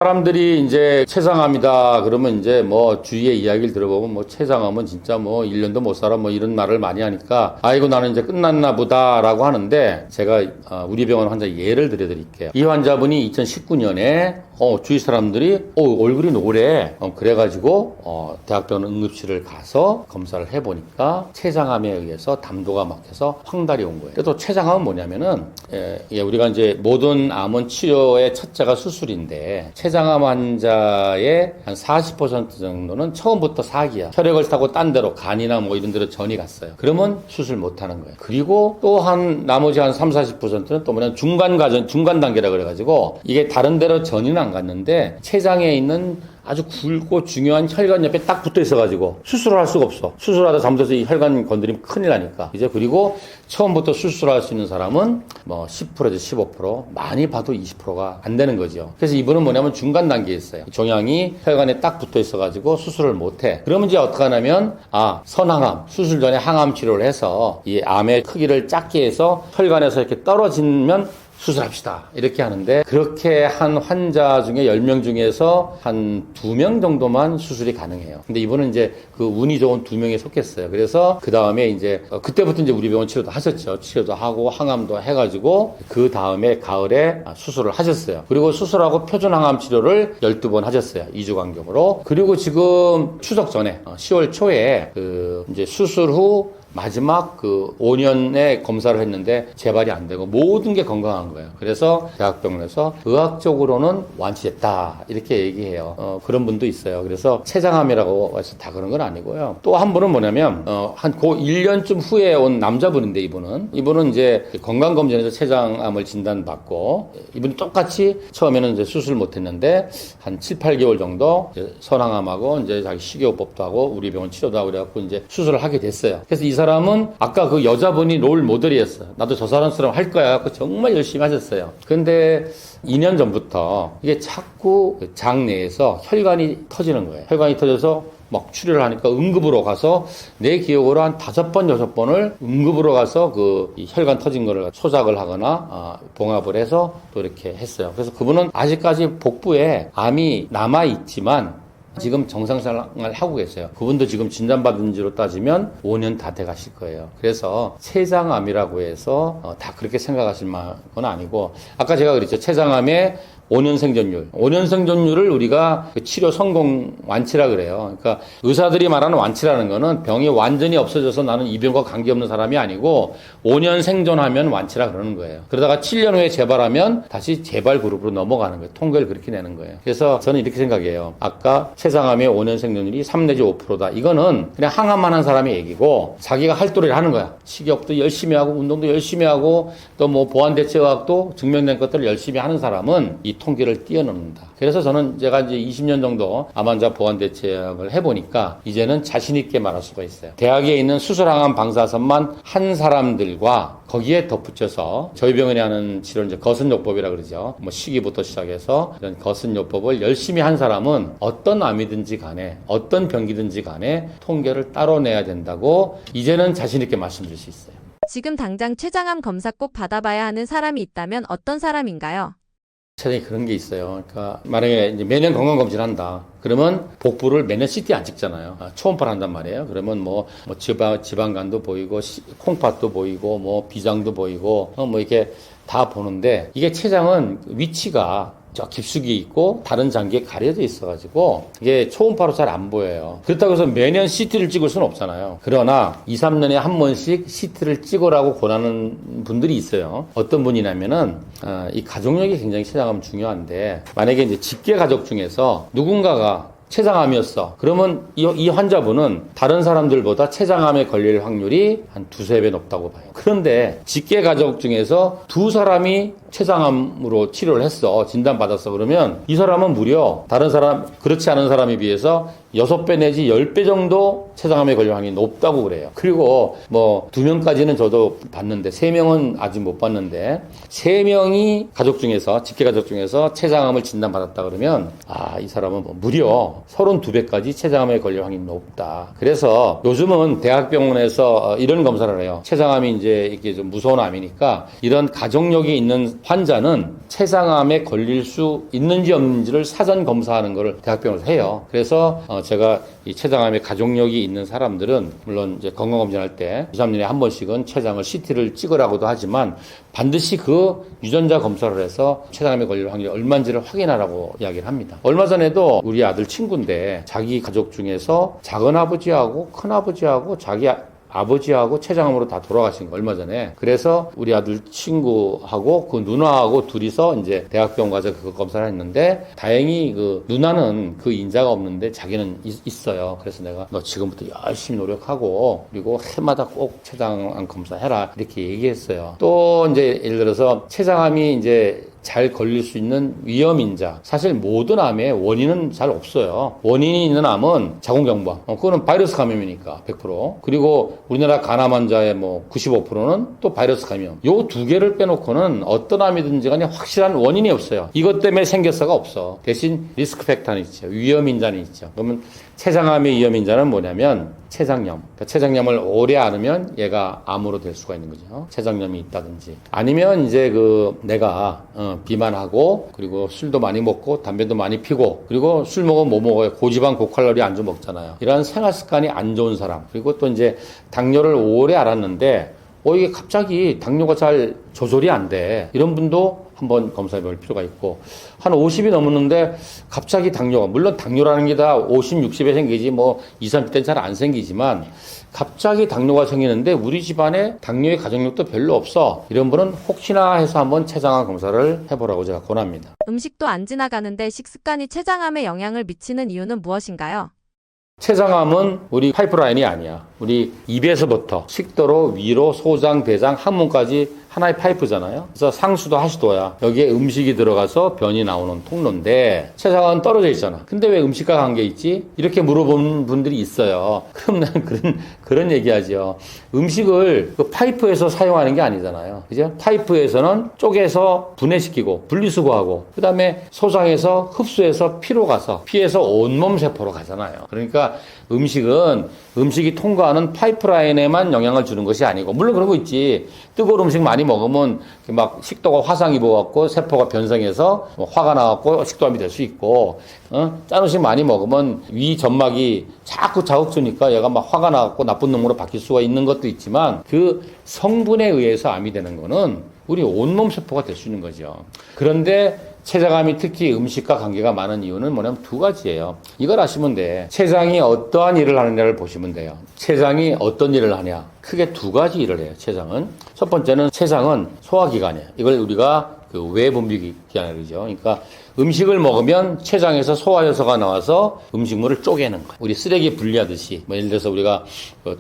사람들이 이제 췌장암이다 그러면 이제 주위의 이야기를 들어보면 췌장암은 진짜 1년도 못 살아 이런 말을 많이 하니까 아이고 나는 이제 끝났나 보다라고 하는데 제가 우리 병원 환자 예를 들어드릴게요. 이 환자분이 2019년에 주위 사람들이 얼굴이 노래 그래가지고 대학병원 응급실을 가서 검사를 해보니까 췌장암에 의해서 담도가 막혀서 황달이 온 거예요. 또 췌장암은 뭐냐면은 우리가 이제 모든 암은 치료의 첫째가 수술인데 췌장암 환자의 한 40% 정도는 처음부터 사기야. 혈액을 타고 딴 데로 간이나 이런 데로 전이 갔어요. 그러면 수술 못 하는 거예요. 그리고 또 나머지 한 30~40%는 또 중간 단계라 그래가지고 이게 다른 데로 전이는 안 갔는데 췌장에 있는 아주 굵고 중요한 혈관 옆에 딱 붙어 있어가지고 수술을 할 수가 없어. 수술하다 잘못해서 이 혈관 건드리면 큰일 나니까. 그리고 처음부터 수술할 수 있는 사람은 10%에서 15%, 많이 봐도 20%가 안 되는 거죠. 그래서 이분은 뭐냐면 중간 단계에 있어요. 종양이 혈관에 딱 붙어 있어가지고 수술을 못 해. 그러면 이제 어떻게 하냐면 선항암, 수술 전에 항암 치료를 해서 이 암의 크기를 작게 해서 혈관에서 이렇게 떨어지면 수술합시다. 이렇게 하는데 그렇게 한 환자 중에 10명 중에서 한 2명 정도만 수술이 가능해요. 근데 이분은 이제 그 운이 좋은 2명에 속했어요. 그래서 그 다음에 이제 그때부터 이제 우리 병원 치료도 하셨죠. 치료도 하고 항암도 해가지고 그 다음에 가을에 수술을 하셨어요. 그리고 수술하고 표준항암 치료를 12번 하셨어요. 2주 간격으로. 그리고 지금 추석 전에 10월 초에 그 이제 수술 후 마지막 그 5년의 검사를 했는데 재발이 안 되고 모든 게 건강한 거예요. 그래서 대학병원에서 의학적으로는 완치됐다 이렇게 얘기해요. 그런 분도 있어요. 그래서 췌장암이라고 해서 다 그런 건 아니고요. 또 한 분은 뭐냐면 한 고 1년쯤 후에 온 남자분인데 이분은 이제 건강검진에서 췌장암을 진단받고 이분이 똑같이 처음에는 이제 수술 못했는데 한 7, 8개월 정도 이제 선항암하고 이제 자기 식이요법도 하고 우리 병원 치료도 하고 그래갖고 이제 수술을 하게 됐어요. 그래서 이 사람은 아까 그 여자분이 롤 모델이었어요. 나도 저 사람처럼 할 거야 갖고 정말 열심히 하셨어요. 근데 2년 전부터 이게 자꾸 장 내에서 혈관이 터지는 거예요. 혈관이 터져서 막 출혈을 하니까 응급으로 가서 내 기억으로 한 5번, 6번을 응급으로 가서 그 혈관 터진 거를 소작을 하거나 봉합을 해서 또 이렇게 했어요. 그래서 그분은 아직까지 복부에 암이 남아있지만 지금 정상생활을 하고 계세요. 그분도 지금 진단받은 지로 따지면 5년 다 돼가실 거예요. 그래서 췌장암이라고 해서 다 그렇게 생각하실 건 아니고 아까 제가 그랬죠. 췌장암의 5년 생존율. 5년 생존율을 우리가 그 치료 성공 완치라 그래요. 그러니까 의사들이 말하는 완치라는 거는 병이 완전히 없어져서 나는 이 병과 관계없는 사람이 아니고 5년 생존하면 완치라 그러는 거예요. 그러다가 7년 후에 재발하면 다시 재발 그룹으로 넘어가는 거예요. 통계를 그렇게 내는 거예요. 그래서 저는 이렇게 생각해요. 아까 췌장암의 5년 생존율이 3 내지 5%다. 이거는 그냥 항암만 한 사람의 얘기고 자기가 할 도리를 하는 거야. 식이요법도 열심히 하고 운동도 열심히 하고 또 뭐 보완대체의학도 증명된 것들을 열심히 하는 사람은 이 통계를 뛰어넘는다. 그래서 저는 제가 이제 20년 정도 암환자 보완대체약을 해보니까 이제는 자신있게 말할 수가 있어요. 대학에 있는 수술항암 방사선만 한 사람들과 거기에 덧붙여서 저희 병원에 하는 치료는 이제 거선요법이라 그러죠. 뭐 시기부터 시작해서 이런 거선요법을 열심히 한 사람은 어떤 암이든지 간에 어떤 병기든지 간에 통계를 따로 내야 된다고 이제는 자신있게 말씀드릴 수 있어요. 지금 당장 췌장암 검사 꼭 받아봐야 하는 사람이 있다면 어떤 사람인가요? 세상에 그런 게 있어요. 그러니까 만약에 이제 매년 건강검진 한다. 그러면 복부를 매년 CT 안 찍잖아요. 초음파를 한단 말이에요. 그러면 뭐 지방간도 보이고 콩팥도 보이고 뭐 비장도 보이고 뭐 이렇게 다 보는데 이게 췌장은 위치가 저 깊숙이 있고 다른 장기에 가려져 있어가지고 이게 초음파로 잘 안 보여요. 그렇다고 해서 매년 CT를 찍을 수는 없잖아요. 그러나 2, 3년에 한 번씩 CT를 찍으라고 권하는 분들이 있어요. 어떤 분이냐면은 이 가족력이 굉장히 췌장암 중요한데 만약에 이제 직계 가족 중에서 누군가가 췌장암이었어. 그러면 이 환자분은 다른 사람들보다 췌장암에 걸릴 확률이 한 2, 3배 높다고 봐요. 그런데 직계 가족 중에서 2사람이 췌장암으로 치료를 했어. 진단받았어. 그러면 이 사람은 무려 다른 사람, 그렇지 않은 사람에 비해서 6배 내지 10배 정도 췌장암에 걸릴 확률이 높다고 그래요. 그리고 뭐 2명까지는 저도 봤는데 3명은 아직 못 봤는데 3명이 가족 중에서 직계 가족 중에서 췌장암을 진단받았다 그러면 이 사람은 뭐 무려 32배까지 췌장암에 걸릴 확률이 높다. 그래서 요즘은 대학병원에서 이런 검사를 해요. 췌장암이 이제 이게 좀 무서운 암이니까 이런 가족력이 있는 환자는 췌장암에 걸릴 수 있는지 없는지를 사전 검사하는 것을 대학병원에서 해요. 그래서 제가 이 췌장암에 가족력이 있는 사람들은 물론 이제 건강검진할 때 2, 3년에 한 번씩은 췌장을 CT를 찍으라고도 하지만 반드시 그 유전자 검사를 해서 췌장암에 걸릴 확률이 얼마인지를 확인하라고 이야기를 합니다. 얼마 전에도 우리 아들 친구인데 자기 가족 중에서 작은아버지하고 큰아버지하고 자기 아버지하고 췌장암으로 다 돌아가신 거 얼마 전에. 그래서 우리 아들 친구하고 그 누나하고 둘이서 이제 대학병원 가서 그거 검사를 했는데 다행히 그 누나는 그 인자가 없는데 자기는 있어요. 그래서 내가 너 지금부터 열심히 노력하고 그리고 해마다 꼭 췌장암 검사해라 이렇게 얘기했어요. 또 이제 예를 들어서 췌장암이 이제 잘 걸릴 수 있는 위험인자. 사실 모든 암의 원인은 잘 없어요. 원인이 있는 암은 자궁경부암. 그거는 바이러스 감염이니까 100%. 그리고 우리나라 간암 환자의 뭐 95%는 또 바이러스 감염. 요 두 개를 빼놓고는 어떤 암이든지 간에 확실한 원인이 없어요. 이것 때문에 생겼어가 없어. 대신 리스크 팩터는 있죠. 위험인자는 있죠. 그러면 췌장암의 위험인자는 뭐냐면 췌장염. 그러니까 췌장염을 오래 앓으면 얘가 암으로 될 수가 있는 거죠. 췌장염이 있다든지. 아니면 이제 내가 비만하고 그리고 술도 많이 먹고 담배도 많이 피고 그리고 술 먹으면 뭐 먹어요? 고지방 고칼로리 안주 먹잖아요. 이런 생활 습관이 안 좋은 사람. 그리고 또 이제 당뇨를 오래 앓았는데 이게 갑자기 당뇨가 잘 조절이 안 돼. 이런 분도 한번 검사해 볼 필요가 있고, 한 50이 넘었는데 갑자기 당뇨가, 물론 당뇨라는 게 다 50, 60에 생기지, 20, 30대는 잘 안 생기지만, 갑자기 당뇨가 생기는데 우리 집안에 당뇨의 가족력도 별로 없어. 이런 분은 혹시나 해서 한번 췌장암 검사를 해보라고 제가 권합니다. 음식도 안 지나가는데 식습관이 췌장암에 영향을 미치는 이유는 무엇인가요? 췌장암은 우리 파이프라인이 아니야. 우리 입에서부터 식도로 위로 소장, 대장, 항문까지 하나의 파이프잖아요. 그래서 상수도 하수도야. 여기에 음식이 들어가서 변이 나오는 통로인데 췌장암은 떨어져 있잖아. 근데 왜 음식과 관계 있지? 이렇게 물어보는 분들이 있어요. 그럼 난 그런 얘기하죠. 음식을 그 파이프에서 사용하는 게 아니잖아요. 그죠? 파이프에서는 쪼개서 분해시키고 분리수거하고 그다음에 소장해서 흡수해서 피로 가서 피에서 온몸 세포로 가잖아요. 그러니까 음식이 통과하는 파이프라인에만 영향을 주는 것이 아니고, 물론 그런 거 있지. 뜨거운 음식 많이 먹으면 막 식도가 화상 입어갖고 세포가 변성해서 화가 나갖고 식도암이 될 수 있고, 짠 음식 많이 먹으면 위 점막이 자꾸 자극 주니까 얘가 막 화가 나갖고 나쁜 놈으로 바뀔 수가 있는 것도 있지만, 그 성분에 의해서 암이 되는 거는 우리 온몸 세포가 될 수 있는 거죠. 그런데 췌장암이 특히 음식과 관계가 많은 이유는 뭐냐면 두 가지예요. 이걸 아시면 돼. 췌장이 어떠한 일을 하느냐를 보시면 돼요. 췌장이 어떤 일을 하냐. 크게 두 가지 일을 해요. 췌장은. 첫 번째는 췌장은 소화기관이에요. 이걸 우리가 외분비기관이라고 그러죠. 그러니까 음식을 먹으면 췌장에서 소화효소가 나와서 음식물을 쪼개는 거예요. 우리 쓰레기 분리하듯이. 예를 들어서 우리가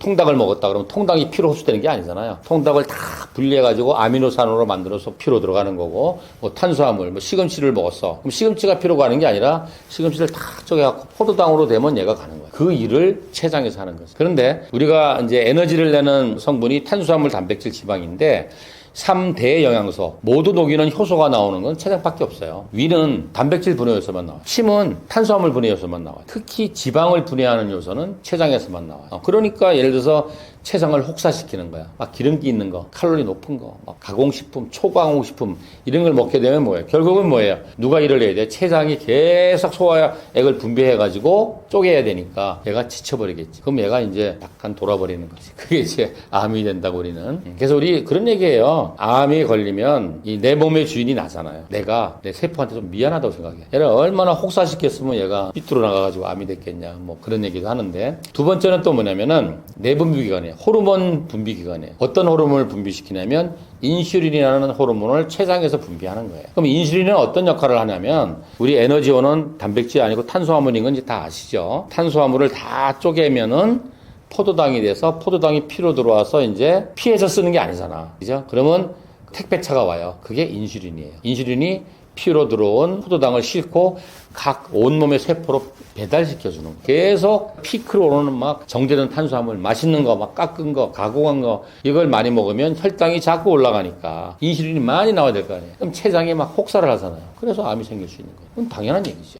통닭을 먹었다 그러면 통닭이 피로 흡수되는 게 아니잖아요. 통닭을 다 분리해가지고 아미노산으로 만들어서 피로 들어가는 거고, 탄수화물, 시금치를 먹었어. 그럼 시금치가 피로 가는 게 아니라 시금치를 다 쪼개갖고 포도당으로 되면 얘가 가는 거예요. 그 일을 췌장에서 하는 거죠. 그런데 우리가 이제 에너지를 내는 성분이 탄수화물, 단백질, 지방인데 3대 영양소 모두 녹이는 효소가 나오는 건 췌장밖에 없어요. 위는 단백질 분해 요소만 나와요. 침은 탄수화물 분해 요소만 나와요. 특히 지방을 분해하는 요소는 췌장에서만 나와요. 그러니까 예를 들어서 췌장을 혹사시키는 거야. 막 기름기 있는 거, 칼로리 높은 거, 막 가공식품, 초가공식품 이런 걸 먹게 되면 뭐예요? 결국은 뭐예요? 누가 일을 해야 돼? 췌장이 계속 소화액을 분비해가지고 쪼개야 되니까 얘가 지쳐버리겠지. 그럼 얘가 이제 약간 돌아버리는 거지. 그게 이제 암이 된다고 우리는. 그래서 우리 그런 얘기예요. 암이 걸리면 내 몸의 주인이 나잖아요. 내가 내 세포한테 좀 미안하다고 생각해. 얘를 얼마나 혹사시켰으면 얘가 삐뚤어 나가가지고 암이 됐겠냐. 그런 얘기도 하는데. 두 번째는 또 뭐냐면은 내분비기관이에요. 호르몬 분비기관이에요. 어떤 호르몬을 분비시키냐면 인슐린이라는 호르몬을 췌장에서 분비하는 거예요. 그럼 인슐린은 어떤 역할을 하냐면 우리 에너지원은 단백질이 아니고 탄수화물인 건 이제 다 아시죠? 탄수화물을 다 쪼개면은 포도당이 돼서 포도당이 피로 들어와서 이제 피에서 쓰는 게 아니잖아. 그죠? 그러면 택배차가 와요. 그게 인슐린이에요. 인슐린이 피로 들어온 포도당을 싣고 각 온몸의 세포로 배달시켜주는 거예요. 계속 피크로 오르는 막 정제된 탄수화물, 맛있는 거, 막 깎은 거, 가공한 거 이걸 많이 먹으면 혈당이 자꾸 올라가니까 인슐린이 많이 나와야 될 거 아니에요. 그럼 췌장이 막 혹사를 하잖아요. 그래서 암이 생길 수 있는 거예요. 그건 당연한 얘기죠.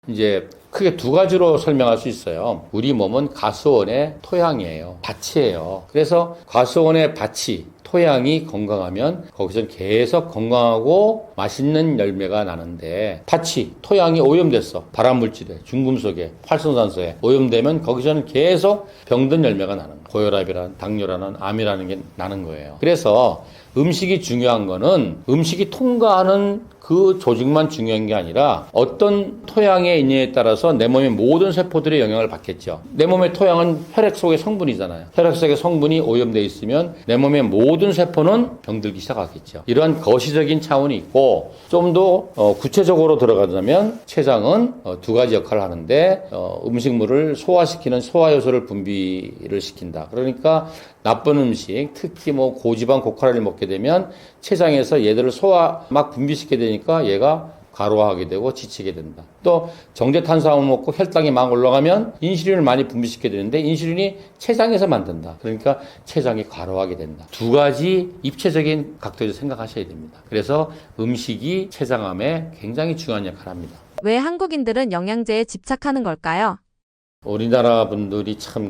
이제 크게 두 가지로 설명할 수 있어요. 우리 몸은 가수원의 토양이에요. 밭이에요. 그래서 가수원의 밭이 토양이 건강하면 거기서 계속 건강하고 맛있는 열매가 나는데 밭이 토양이 오염됐어. 발암물질에 중금속에 활성산소에 오염되면 거기서는 계속 병든 열매가 나는 거예요. 고혈압이란 당뇨라는 암이라는 게 나는 거예요. 그래서 음식이 중요한 거는 음식이 통과하는 그 조직만 중요한 게 아니라 어떤 토양에 있느냐에 따라서 내 몸의 모든 세포들의 영향을 받겠죠. 내 몸의 토양은 혈액 속의 성분이잖아요. 혈액 속의 성분이 오염되어 있으면 내 몸의 모든 세포는 병들기 시작하겠죠. 이러한 거시적인 차원이 있고 좀 더 구체적으로 들어가자면 췌장은 두 가지 역할을 하는데 음식물을 소화시키는 소화효소를 분비를 시킨다. 그러니까 나쁜 음식, 특히 고지방 고칼로리를 먹게 되면 췌장에서 얘들을 막 분비시키게 되니까 얘가 과로하게 되고 지치게 된다. 또 정제 탄수화물 먹고 혈당이 막 올라가면 인슐린을 많이 분비시키게 되는데 인슐린이 췌장에서 만든다. 그러니까 췌장이 과로하게 된다. 두 가지 입체적인 각도에서 생각하셔야 됩니다. 그래서 음식이 췌장암에 굉장히 중요한 역할을 합니다. 왜 한국인들은 영양제에 집착하는 걸까요? 우리나라 분들이 참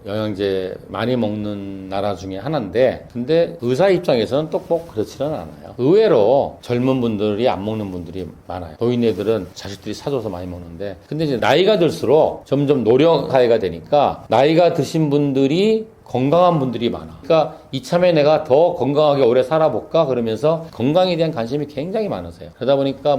영양제 많이 먹는 나라 중에 하나인데, 근데 의사 입장에서는 또 꼭 그렇지는 않아요. 의외로 젊은 분들이 안 먹는 분들이 많아요. 노인네들은 자식들이 사줘서 많이 먹는데, 근데 이제 나이가 들수록 점점 노령 사회가 되니까 나이가 드신 분들이 건강한 분들이 많아. 그러니까 이참에 내가 더 건강하게 오래 살아볼까 그러면서 건강에 대한 관심이 굉장히 많으세요. 그러다 보니까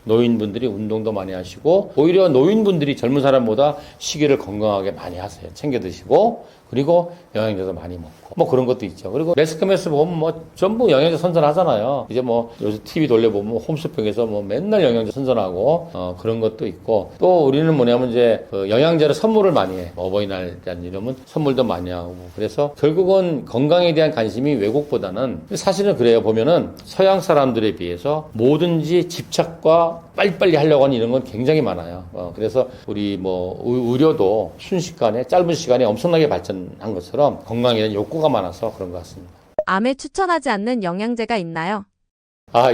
노인분들이 운동도 많이 하시고 오히려 노인분들이 젊은 사람보다 식이를 건강하게 많이 하세요. 챙겨 드시고 그리고 영양제도 많이 먹고 그런 것도 있죠. 그리고 매스컴에서 보면 전부 영양제 선전하잖아요. 이제 요새 TV 돌려보면 홈쇼핑에서 맨날 영양제 선전하고 그런 것도 있고, 또 우리는 뭐냐면 이제 영양제를 선물을 많이 해. 어버이날 이러면 선물도 많이 하고, 그래서 결국은 건강에 대한 관심이 외국보다는, 사실은 그래요. 보면은 서양 사람들에 비해서 뭐든지 집착과 빨리빨리 하려고 하는 이런 건 굉장히 많아요. 그래서 우리 의료도 순식간에 짧은 시간에 엄청나게 발전한 것처럼 건강에 대한 욕구가 많아서 그런 것 같습니다. 암에 추천하지 않는 영양제가 있나요?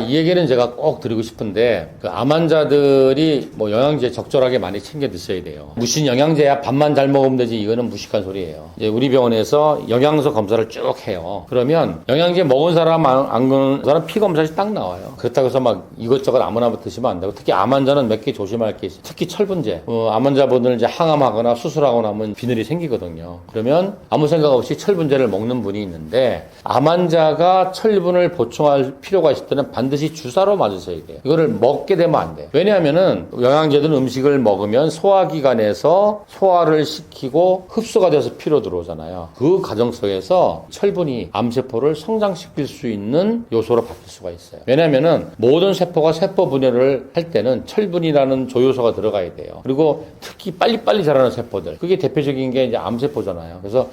이 얘기는 제가 꼭 드리고 싶은데, 암 환자들이 영양제 적절하게 많이 챙겨 드셔야 돼요. 무슨 영양제야 밥만 잘 먹으면 되지, 이거는 무식한 소리예요. 이제 우리 병원에서 영양소 검사를 쭉 해요. 그러면 영양제 먹은 사람, 안 먹은 사람 피 검사시 딱 나와요. 그렇다고 해서 이것저것 아무나 드시면 안 되고, 특히 암 환자는 몇 개 조심할 게 있어요. 특히 철분제. 암 환자분들 이제 항암하거나 수술하고 나면 비늘이 생기거든요. 그러면 아무 생각 없이 철분제를 먹는 분이 있는데, 암 환자가 철분을 보충할 필요가 있을 때는 반드시 주사로 맞으셔야 돼요. 이거를 먹게 되면 안 돼요. 왜냐하면은 영양제든 음식을 먹으면 소화기관에서 소화를 시키고 흡수가 돼서 피로 들어오잖아요. 그 과정 속에서 철분이 암세포를 성장시킬 수 있는 요소로 바뀔 수가 있어요. 왜냐하면은 모든 세포가 세포 분열을 할 때는 철분이라는 조효소가 들어가야 돼요. 그리고 특히 빨리빨리 자라는 세포들, 그게 대표적인 게 이제 암세포잖아요. 그래서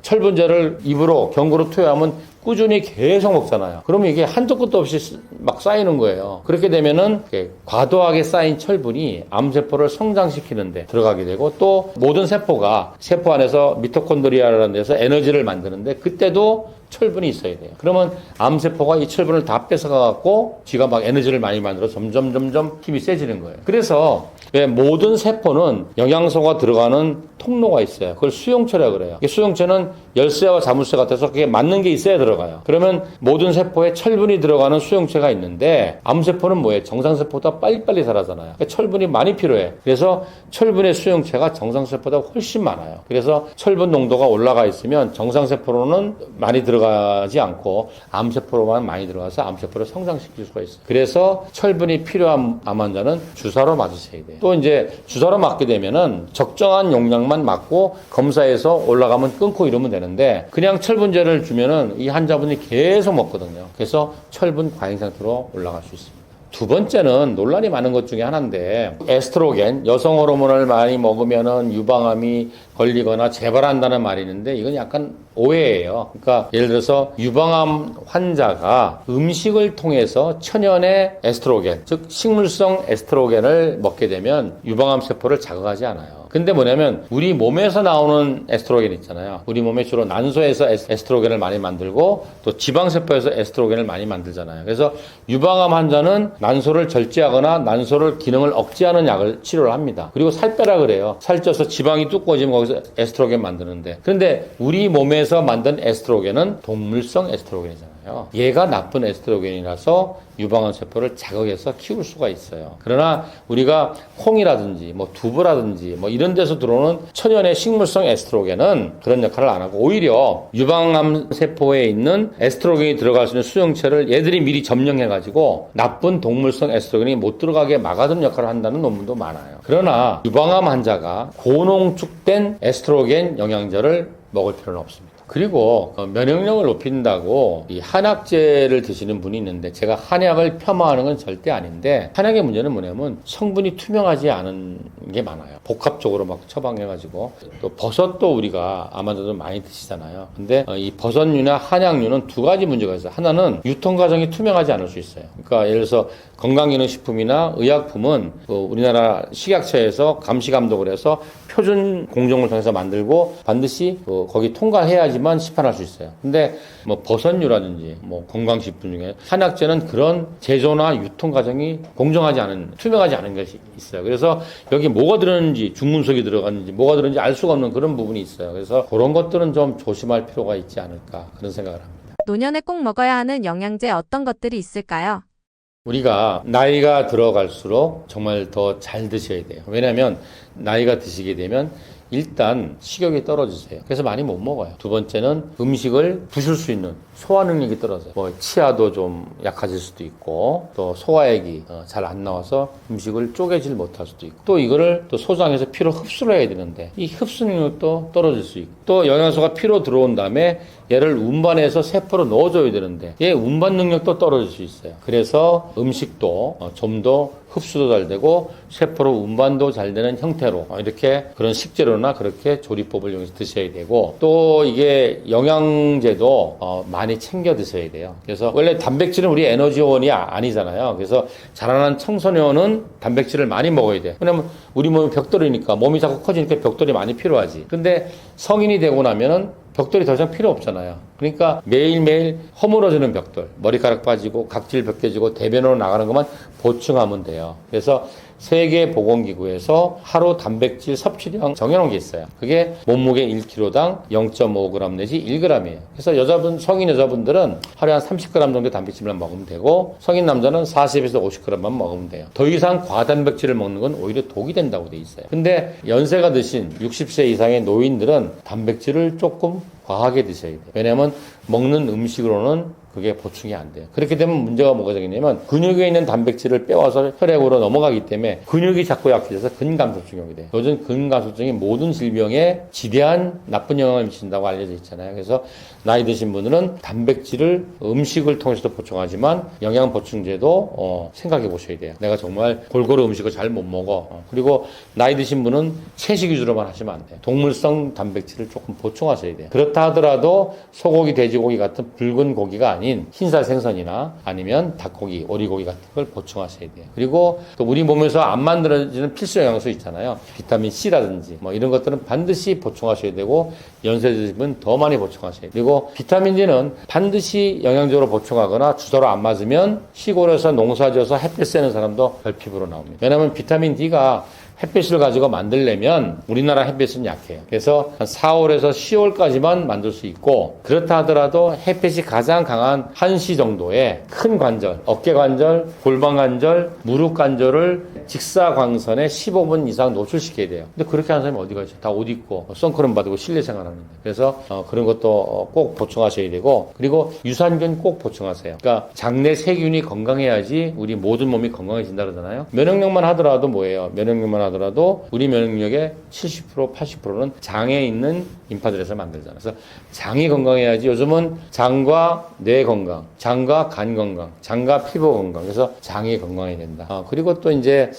철분제를 입으로 경구로 투여하면 꾸준히 계속 먹잖아요. 그러면 이게 한도 끝도 없이 막 쌓이는 거예요. 그렇게 되면은 과도하게 쌓인 철분이 암세포를 성장시키는데 들어가게 되고, 또 모든 세포가 세포 안에서 미토콘드리아라는 데서 에너지를 만드는데 그때도 철분이 있어야 돼요. 그러면 암세포가 이 철분을 다 뺏어가갖고 지가 막 에너지를 많이 만들어 점점 힘이 세지는 거예요. 그래서 왜 모든 세포는 영양소가 들어가는 통로가 있어요. 그걸 수용체라고 그래요. 수용체는 열쇠와 자물쇠 같아서 그게 맞는 게 있어야 들어가요. 그러면 모든 세포에 철분이 들어가는 수용체가 있는데, 암세포는 뭐예요? 정상세포보다 빨리빨리 자라잖아요. 그러니까 철분이 많이 필요해. 그래서 철분의 수용체가 정상세포보다 훨씬 많아요. 그래서 철분 농도가 올라가 있으면 정상세포로는 많이 들어가지 않고 암세포로만 많이 들어가서 암세포를 성장시킬 수가 있어요. 그래서 철분이 필요한 암 환자는 주사로 맞으셔야 돼요. 또 이제 주사로 맞게 되면은 적정한 용량만 맞고 검사에서 올라가면 끊고 이러면 되는데, 그냥 철분제를 주면은 이 환자분이 계속 먹거든요. 그래서 철분 과잉 상태로 올라갈 수 있습니다. 두 번째는 논란이 많은 것 중에 하나인데, 에스트로겐, 여성 호르몬을 많이 먹으면은 유방암이 걸리거나 재발한다는 말이 있는데, 이건 약간 오해예요. 그러니까 예를 들어서 유방암 환자가 음식을 통해서 천연의 에스트로겐, 즉 식물성 에스트로겐을 먹게 되면 유방암 세포를 자극하지 않아요. 근데 뭐냐면 우리 몸에서 나오는 에스트로겐 있잖아요. 우리 몸에 주로 난소에서 에스트로겐을 많이 만들고 또 지방세포에서 에스트로겐을 많이 만들잖아요. 그래서 유방암 환자는 난소를 절제하거나 난소를 기능을 억제하는 약을 치료를 합니다. 그리고 살 빼라 그래요. 살쪄서 지방이 두꺼워지면 거기서 에스트로겐 만드는데, 그런데 우리 몸에서 만든 에스트로겐은 동물성 에스트로겐이잖아요. 얘가 나쁜 에스트로겐이라서 유방암 세포를 자극해서 키울 수가 있어요. 그러나 우리가 콩이라든지 두부라든지 이런 데서 들어오는 천연의 식물성 에스트로겐은 그런 역할을 안 하고, 오히려 유방암 세포에 있는 에스트로겐이 들어갈 수 있는 수용체를 얘들이 미리 점령해가지고 나쁜 동물성 에스트로겐이 못 들어가게 막아주는 역할을 한다는 논문도 많아요. 그러나 유방암 환자가 고농축된 에스트로겐 영양제를 먹을 필요는 없습니다. 그리고 면역력을 높인다고 이 한약재를 드시는 분이 있는데 제가 한약을 폄하하는 건 절대 아닌데 한약의 문제는 뭐냐면 성분이 투명하지 않은 게 많아요. 복합적으로 막 처방해가지고 또 버섯도 우리가 아마도 많이 드시잖아요. 근데 이 버섯류나 한약류는 두 가지 문제가 있어요. 하나는 유통 과정이 투명하지 않을 수 있어요. 그러니까 예를 들어서 건강기능식품이나 의약품은 우리나라 식약처에서 감시 감독을 해서 표준 공정을 통해서 만들고 반드시 거기 통과해야지만 시판할 수 있어요. 근데 뭐 버섯류라든지 뭐 건강식품 중에 한약재는 그런 제조나 유통 과정이 공정하지 않은, 투명하지 않은 것이 있어요. 그래서 여기 뭐가 들었는지, 중금속이 들어갔는지, 뭐가 들었는지 알 수가 없는 그런 부분이 있어요. 그래서 그런 것들은 좀 조심할 필요가 있지 않을까 그런 생각을 합니다. 노년에 꼭 먹어야 하는 영양제 어떤 것들이 있을까요? 우리가 나이가 들어갈수록 정말 더 잘 드셔야 돼요. 왜냐하면 나이가 드시게 되면 일단 식욕이 떨어지세요. 그래서 많이 못 먹어요. 두 번째는 음식을 부실 수 있는 소화 능력이 떨어져요. 뭐 치아도 좀 약해질 수도 있고 또 소화액이 잘 안 나와서 음식을 쪼개질 못할 수도 있고 또 이거를 또 소장에서 피로 흡수를 해야 되는데 이 흡수 능력도 떨어질 수 있고 또 영양소가 피로 들어온 다음에 얘를 운반해서 세포로 넣어줘야 되는데 얘 운반 능력도 떨어질 수 있어요. 그래서 음식도 좀 더 흡수도 잘 되고 세포로 운반도 잘 되는 형태로 이렇게 그런 식재료나 그렇게 조리법을 이용해서 드셔야 되고 또 이게 영양제도 많이 챙겨 드셔야 돼요. 그래서 원래 단백질은 우리 에너지원이 아니잖아요. 그래서 자라난 청소년은 단백질을 많이 먹어야 돼요. 왜냐면 우리 몸이 벽돌이니까 몸이 자꾸 커지니까 벽돌이 많이 필요하지. 근데 성인이 되고 나면은 벽돌이 더 이상 필요 없잖아요. 그러니까 매일매일 허물어지는 벽돌, 머리카락 빠지고 각질 벗겨지고 대변으로 나가는 것만 보충하면 돼요. 그래서 세계보건기구에서 하루 단백질 섭취량 정해놓은 게 있어요. 그게 몸무게 1kg당 0.5g 내지 1g이에요. 그래서 성인 여자분들은 하루에 한 30g 정도 단백질만 먹으면 되고 성인 남자는 40에서 50g만 먹으면 돼요. 더 이상 과단백질을 먹는 건 오히려 독이 된다고 돼 있어요. 근데 연세가 드신 60세 이상의 노인들은 단백질을 조금 과하게 드셔야 돼요. 왜냐하면 먹는 음식으로는 그게 보충이 안 돼요. 그렇게 되면 문제가 뭐가 생기냐면 근육에 있는 단백질을 빼와서 혈액으로 넘어가기 때문에 근육이 자꾸 약해져서 근감소증이 돼요. 요즘 근감소증이 모든 질병에 지대한 나쁜 영향을 미친다고 알려져 있잖아요. 그래서 나이 드신 분들은 단백질을 음식을 통해서도 보충하지만 영양 보충제도 생각해 보셔야 돼요. 내가 정말 골고루 음식을 잘 못 먹어. 그리고 나이 드신 분은 채식 위주로만 하시면 안 돼요. 동물성 단백질을 조금 보충하셔야 돼요. 그렇다 하더라도 소고기, 돼지고기 같은 붉은 고기가 아닌 흰살 생선이나 아니면 닭고기, 오리고기 같은 걸 보충하셔야 돼요. 그리고 또 우리 몸에서 안 만들어지는 필수 영양소 있잖아요. 비타민 C라든지 뭐 이런 것들은 반드시 보충하셔야 되고 연세 드시면 더 많이 보충하셔야 돼요. 그리고 비타민 D는 반드시 영양적으로 보충하거나 주사로 안 맞으면 시골에서 농사지어서 햇볕 쐬는 사람도 별피부로 나옵니다. 왜냐하면 비타민 D가 햇빛을 가지고 만들려면 우리나라 햇빛은 약해요. 그래서 한 4월에서 10월까지만 만들 수 있고 그렇다 하더라도 햇빛이 가장 강한 1시 정도에 큰 관절, 어깨 관절, 골반 관절, 무릎 관절을 직사광선에 15분 이상 노출시켜야 돼요. 근데 그렇게 하는 사람이 어디가 있어요? 다 옷 입고 선크림 바르고 실내 생활하는데. 그래서 그런 것도 꼭 보충하셔야 되고 그리고 유산균 꼭 보충하세요. 그러니까 장내 세균이 건강해야지 우리 모든 몸이 건강해진다 그러잖아요. 면역력만 하더라도 뭐예요? 면역력만 하더라도 우리 면역력의 70%, 80%는 장에 있는 림파들에서 만들잖아요. 그래서 장이 건강해야지 요즘은 장과 뇌 건강, 장과 간 건강, 장과 피부 건강. 그래서 장이 건강해야 된다. 그리고 또 이제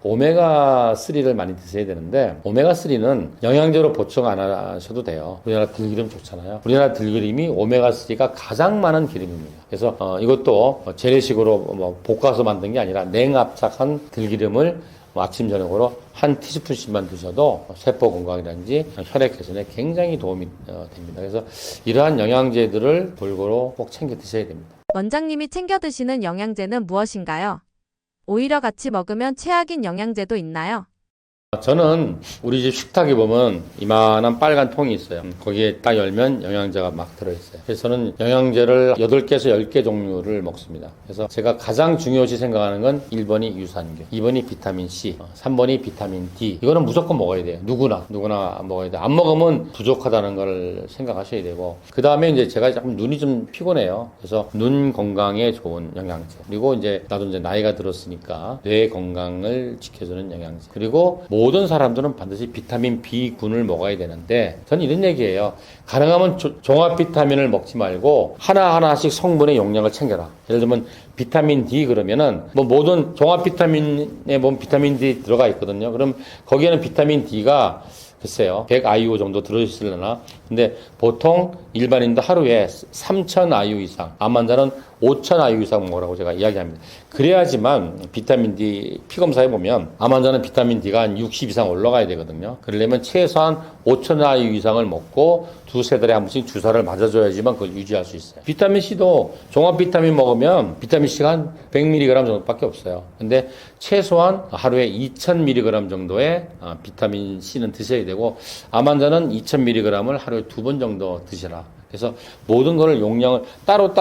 오메가3를 많이 드셔야 되는데 오메가3는 영양제로 보충 안 하셔도 돼요. 우리나라 들기름 좋잖아요. 우리나라 들기름이 오메가3가 가장 많은 기름입니다. 그래서 이것도 재래식으로 뭐 볶아서 만든 게 아니라 냉압착한 들기름을 아침 저녁으로 한 티스푼씩만 드셔도 세포 건강이라든지 혈액 개선에 굉장히 도움이 됩니다. 그래서 이러한 영양제들을 골고루 꼭 챙겨 드셔야 됩니다. 원장님이 챙겨 드시는 영양제는 무엇인가요? 오히려 같이 먹으면 최악인 영양제도 있나요? 저는 우리 집 식탁에 보면 이만한 빨간 통이 있어요. 거기에 딱 열면 영양제가 막 들어있어요. 그래서 저는 영양제를 8개에서 10개 종류를 먹습니다. 그래서 제가 가장 중요시 생각하는 건 1번이 유산균, 2번이 비타민C, 3번이 비타민 D. 이거는 무조건 먹어야 돼요. 누구나 먹어야 돼요. 안 먹으면 부족하다는 걸 생각하셔야 되고 그 다음에 이제 제가 조금 눈이 좀 피곤해요. 그래서 눈 건강에 좋은 영양제. 그리고 이제 나도 이제 나이가 들었으니까 뇌 건강을 지켜주는 영양제. 그리고 모든 사람들은 반드시 비타민 B군을 먹어야 되는데 저는 이런 얘기예요. 가능하면 종합 비타민을 먹지 말고 하나하나씩 성분의 용량을 챙겨라. 예를 들면 비타민 D 그러면은 뭐 모든 종합 비타민에 보면 비타민 D 들어가 있거든요. 그럼 거기에는 비타민 D가 글쎄요, 100IU 정도 들어있으려나? 근데 보통 일반인도 하루에 3000IU 이상, 암 환자는 5000IU 이상 먹으라고 제가 이야기합니다. 그래야지만 비타민 D 피검사해 보면 암 환자는 비타민 D가 한 60 이상 올라가야 되거든요. 그러려면 최소한 5000IU 이상을 먹고 두세 달에 한 번씩 주사를 맞아줘야지만 그걸 유지할 수 있어요. 비타민 C도 종합 비타민 먹으면 비타민 C가 한 100mg 정도밖에 없어요. 근데 최소한 하루에 2000mg 정도의 비타민 C는 드셔야 되고 암 환자는 2000mg을 하루에 2번 정도 드시라. 그래서 모든 거를 용량을 따로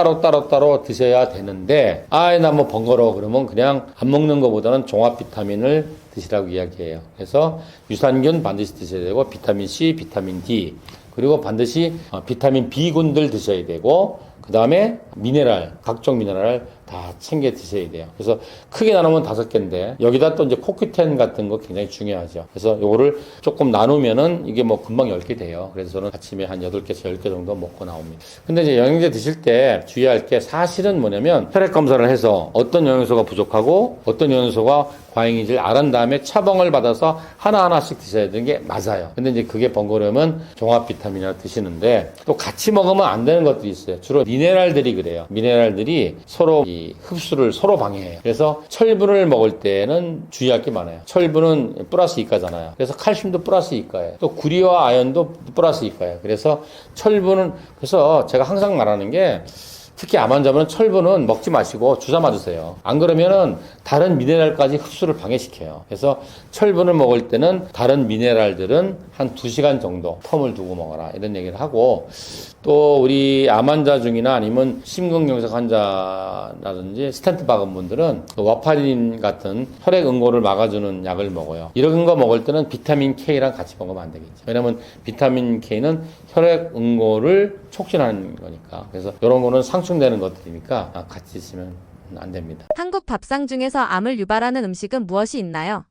드셔야 되는데 나 뭐 번거로워 그러면 그냥 안 먹는 것보다는 종합 비타민을 드시라고 이야기해요. 그래서 유산균 반드시 드셔야 되고 비타민 C, 비타민 D 그리고 반드시 비타민 B군들 드셔야 되고 그 다음에 미네랄, 각종 미네랄 다 챙겨 드셔야 돼요. 그래서 크게 나누면 5개인데 여기다 또 이제 코큐텐 같은 거 굉장히 중요하죠. 그래서 요거를 조금 나누면은 이게 뭐 금방 10개 돼요. 그래서 저는 아침에 한 8개에서 10개 정도 먹고 나옵니다. 근데 이제 영양제 드실 때 주의할 게 사실은 뭐냐면 혈액 검사를 해서 어떤 영양소가 부족하고 어떤 영양소가 과잉인지를 알은 다음에 처방을 받아서 하나하나씩 드셔야 되는 게 맞아요. 근데 이제 그게 번거로우면 종합 비타민이나 드시는데 또 같이 먹으면 안 되는 것들이 있어요. 주로 미네랄들이 그래요. 미네랄들이 서로 이 흡수를 서로 방해해요. 그래서 철분을 먹을 때는 주의할 게 많아요. 철분은 플러스 이가잖아요. 그래서 칼슘도 플러스 이가예요. 또 구리와 아연도 플러스 이가예요. 그래서 철분은 그래서 제가 항상 말하는 게 특히 암 환자분은 철분은 먹지 마시고 주사 맞으세요. 안 그러면은 다른 미네랄까지 흡수를 방해시켜요. 그래서 철분을 먹을 때는 다른 미네랄들은 한 2시간 정도 텀을 두고 먹어라. 이런 얘기를 하고 또 우리 암 환자 중이나 아니면 심근경색 환자라든지 스텐트 박은 분들은 와파린 같은 혈액 응고를 막아주는 약을 먹어요. 이런 거 먹을 때는 비타민 K랑 같이 먹으면 안 되겠죠. 왜냐면 비타민 K는 혈액 응고를 촉진하는 거니까. 그래서 이런 거는 상충되는 것들이니까 같이 있으면 안 됩니다. 한국 밥상 중에서 암을 유발하는 음식은 무엇이 있나요?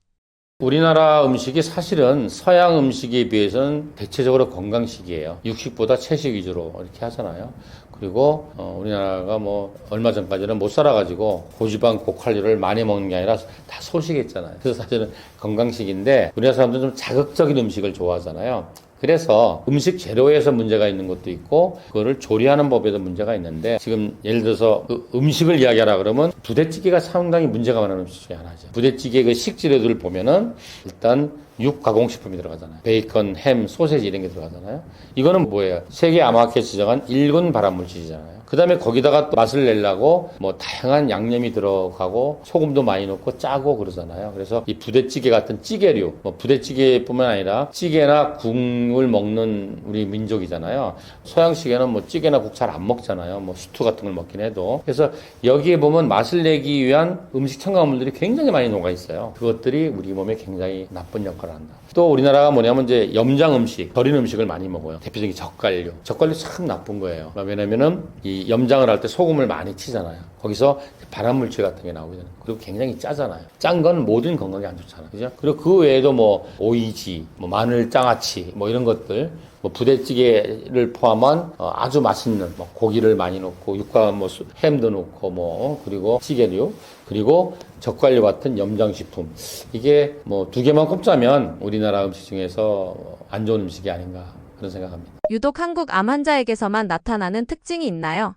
우리나라 음식이 사실은 서양 음식에 비해서는 대체적으로 건강식이에요. 육식보다 채식 위주로 이렇게 하잖아요. 그리고 우리나라가 뭐 얼마 전까지는 못 살아가지고 고지방 고칼로리를 많이 먹는 게 아니라 다 소식했잖아요. 그래서 사실은 건강식인데 우리나라 사람들은 좀 자극적인 음식을 좋아하잖아요. 그래서 음식 재료에서 문제가 있는 것도 있고 그거를 조리하는 법에도 문제가 있는데 지금 예를 들어서 그 음식을 이야기하라 그러면 부대찌개가 상당히 문제가 많은 음식 중에 하나죠. 부대찌개 그 식재료들을 보면은 일단 육가공식품이 들어가잖아요. 베이컨, 햄, 소세지 이런 게 들어가잖아요. 이거는 뭐예요? 세계 암학회 지정한 1군 발암물질이잖아요. 그 다음에 거기다가 또 맛을 내려고 뭐 다양한 양념이 들어가고 소금도 많이 넣고 짜고 그러잖아요. 그래서 이 부대찌개 같은 찌개류, 뭐 부대찌개뿐만 아니라 찌개나 국을 먹는 우리 민족이잖아요. 서양식에는 뭐 찌개나 국 잘 안 먹잖아요. 뭐 스튜 같은 걸 먹긴 해도. 그래서 여기에 보면 맛을 내기 위한 음식 첨가물들이 굉장히 많이 녹아 있어요. 그것들이 우리 몸에 굉장히 나쁜 역할을 한다. 또 우리나라가 뭐냐면 이제 염장 음식, 절인 음식을 많이 먹어요. 대표적인 젓갈류. 젓갈류 참 나쁜 거예요. 왜냐면은 이 염장을 할 때 소금을 많이 치잖아요. 거기서 발암물질 같은 게 나오잖아요. 그리고 굉장히 짜잖아요. 짠 건 모든 건강에 안 좋잖아요. 그죠? 그리고 그 외에도 뭐 오이지, 뭐 마늘 장아찌, 뭐 이런 것들, 뭐 부대찌개를 포함한 아주 맛있는 뭐 고기를 많이 넣고 육과 뭐 햄도 넣고 뭐 그리고 찌개류 그리고 젓갈류 같은 염장식품 이게 뭐 2개만 꼽자면 우리나라 음식 중에서 안 좋은 음식이 아닌가 그런 생각합니다. 유독 한국 암 환자에게서만 나타나는 특징이 있나요?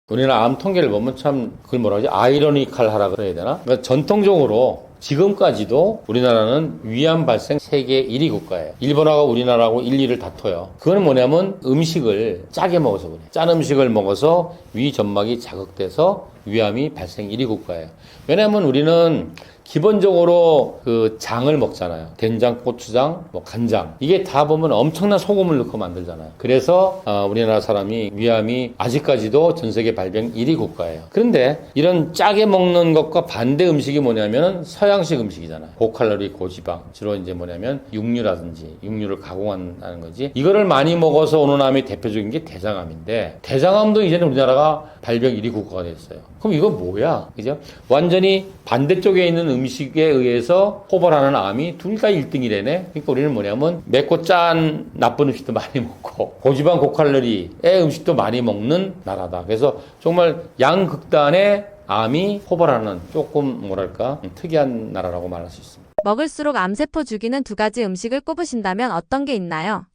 우리나라 암 통계를 보면 참 그걸 뭐라 하지? 아이러니컬하라 그래야 되나? 그러니까 전통적으로 지금까지도 우리나라는 위암 발생 세계 1위 국가예요. 일본하고 우리나라하고 1, 2를 다퉈요. 그건 뭐냐면 음식을 짜게 먹어서 그래요. 짠 음식을 먹어서 위 점막이 자극돼서 위암이 발생 1위 국가예요. 왜냐하면 우리는 기본적으로 그 장을 먹잖아요. 된장, 고추장, 뭐 간장. 이게 다 보면 엄청난 소금을 넣고 만들잖아요. 그래서 우리나라 사람이 위암이 아직까지도 전 세계 발병 1위 국가예요. 그런데 이런 짜게 먹는 것과 반대 음식이 뭐냐면은 서양식 음식이잖아요. 고칼로리, 고지방. 주로 이제 뭐냐면 육류라든지 육류를 가공한다는 거지. 이거를 많이 먹어서 오는 암이 대표적인 게 대장암인데 대장암도 이제는 우리나라가 발병 1위 국가가 됐어요. 그럼 이거 뭐야? 그죠? 완전히 반대쪽에 있는 음식에 의해서 포발하는 암이 둘 다 1등이래네. 그러니까 우리는 뭐냐면 맵고 짠 나쁜 음식도 많이 먹고 고지방 고칼로리의 음식도 많이 먹는 나라다. 그래서 정말 양극단의 암이 포발하는 조금 뭐랄까 특이한 나라라고 말할 수 있습니다. 먹을수록 암세포 죽이는 두 가지 음식을 꼽으신다면 어떤 게 있나요?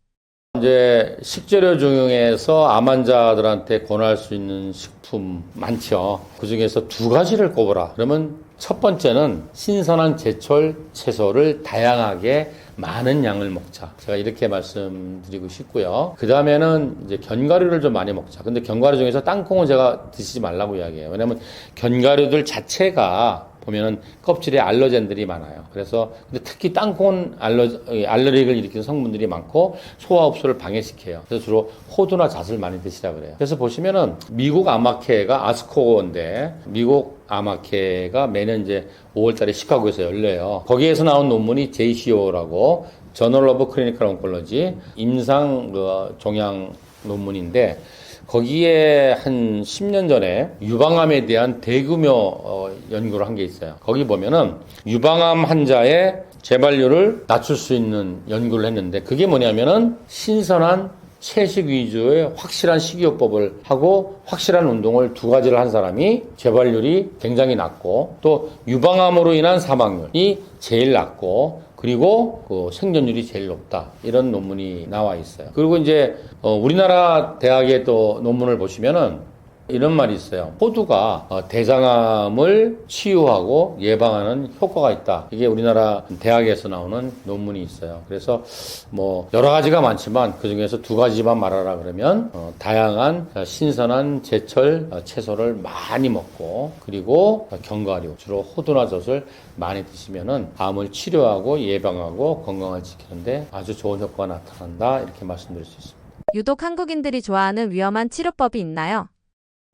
이제 식재료 중에서 암 환자들한테 권할 수 있는 식품 많죠. 그 중에서 두 가지를 꼽으라. 그러면 첫 번째는 신선한 제철 채소를 다양하게 많은 양을 먹자. 제가 이렇게 말씀드리고 싶고요. 그 다음에는 이제 견과류를 좀 많이 먹자. 근데 견과류 중에서 땅콩은 제가 드시지 말라고 이야기해요. 왜냐면 견과류들 자체가 보면은 껍질에 알러젠들이 많아요. 그래서 근데 특히 땅콩은 알레르기를 일으키는 성분들이 많고 소화 흡수를 방해시켜요. 그래서 주로 호두나 잣을 많이 드시라 그래요. 그래서 보시면은 미국 암학회가 아스코어인데 미국 암학회가 매년 이제 5월달에 시카고에서 열려요. 거기에서 나온 논문이 JCO라고 저널 오브 클리니컬 온콜로지 임상 종양 논문인데. 거기에 한 10년 전에 유방암에 대한 대규모 연구를 한 게 있어요. 거기 보면은 유방암 환자의 재발률을 낮출 수 있는 연구를 했는데 그게 뭐냐면은 신선한 채식 위주의 확실한 식이요법을 하고 확실한 운동을 두 가지를 한 사람이 재발률이 굉장히 낮고 또 유방암으로 인한 사망률이 제일 낮고 그리고 그 생존율이 제일 높다. 이런 논문이 나와 있어요. 그리고 이제 우리나라 대학의 또 논문을 보시면은 이런 말이 있어요. 호두가 대장암을 치유하고 예방하는 효과가 있다. 이게 우리나라 대학에서 나오는 논문이 있어요. 그래서 뭐 여러 가지가 많지만 그 중에서 두 가지만 말하라 그러면 다양한 신선한 제철 채소를 많이 먹고 그리고 견과류 주로 호두나 젖을 많이 드시면은 암을 치료하고 예방하고 건강을 지키는데 아주 좋은 효과가 나타난다. 이렇게 말씀드릴 수 있습니다. 유독 한국인들이 좋아하는 위험한 치료법이 있나요?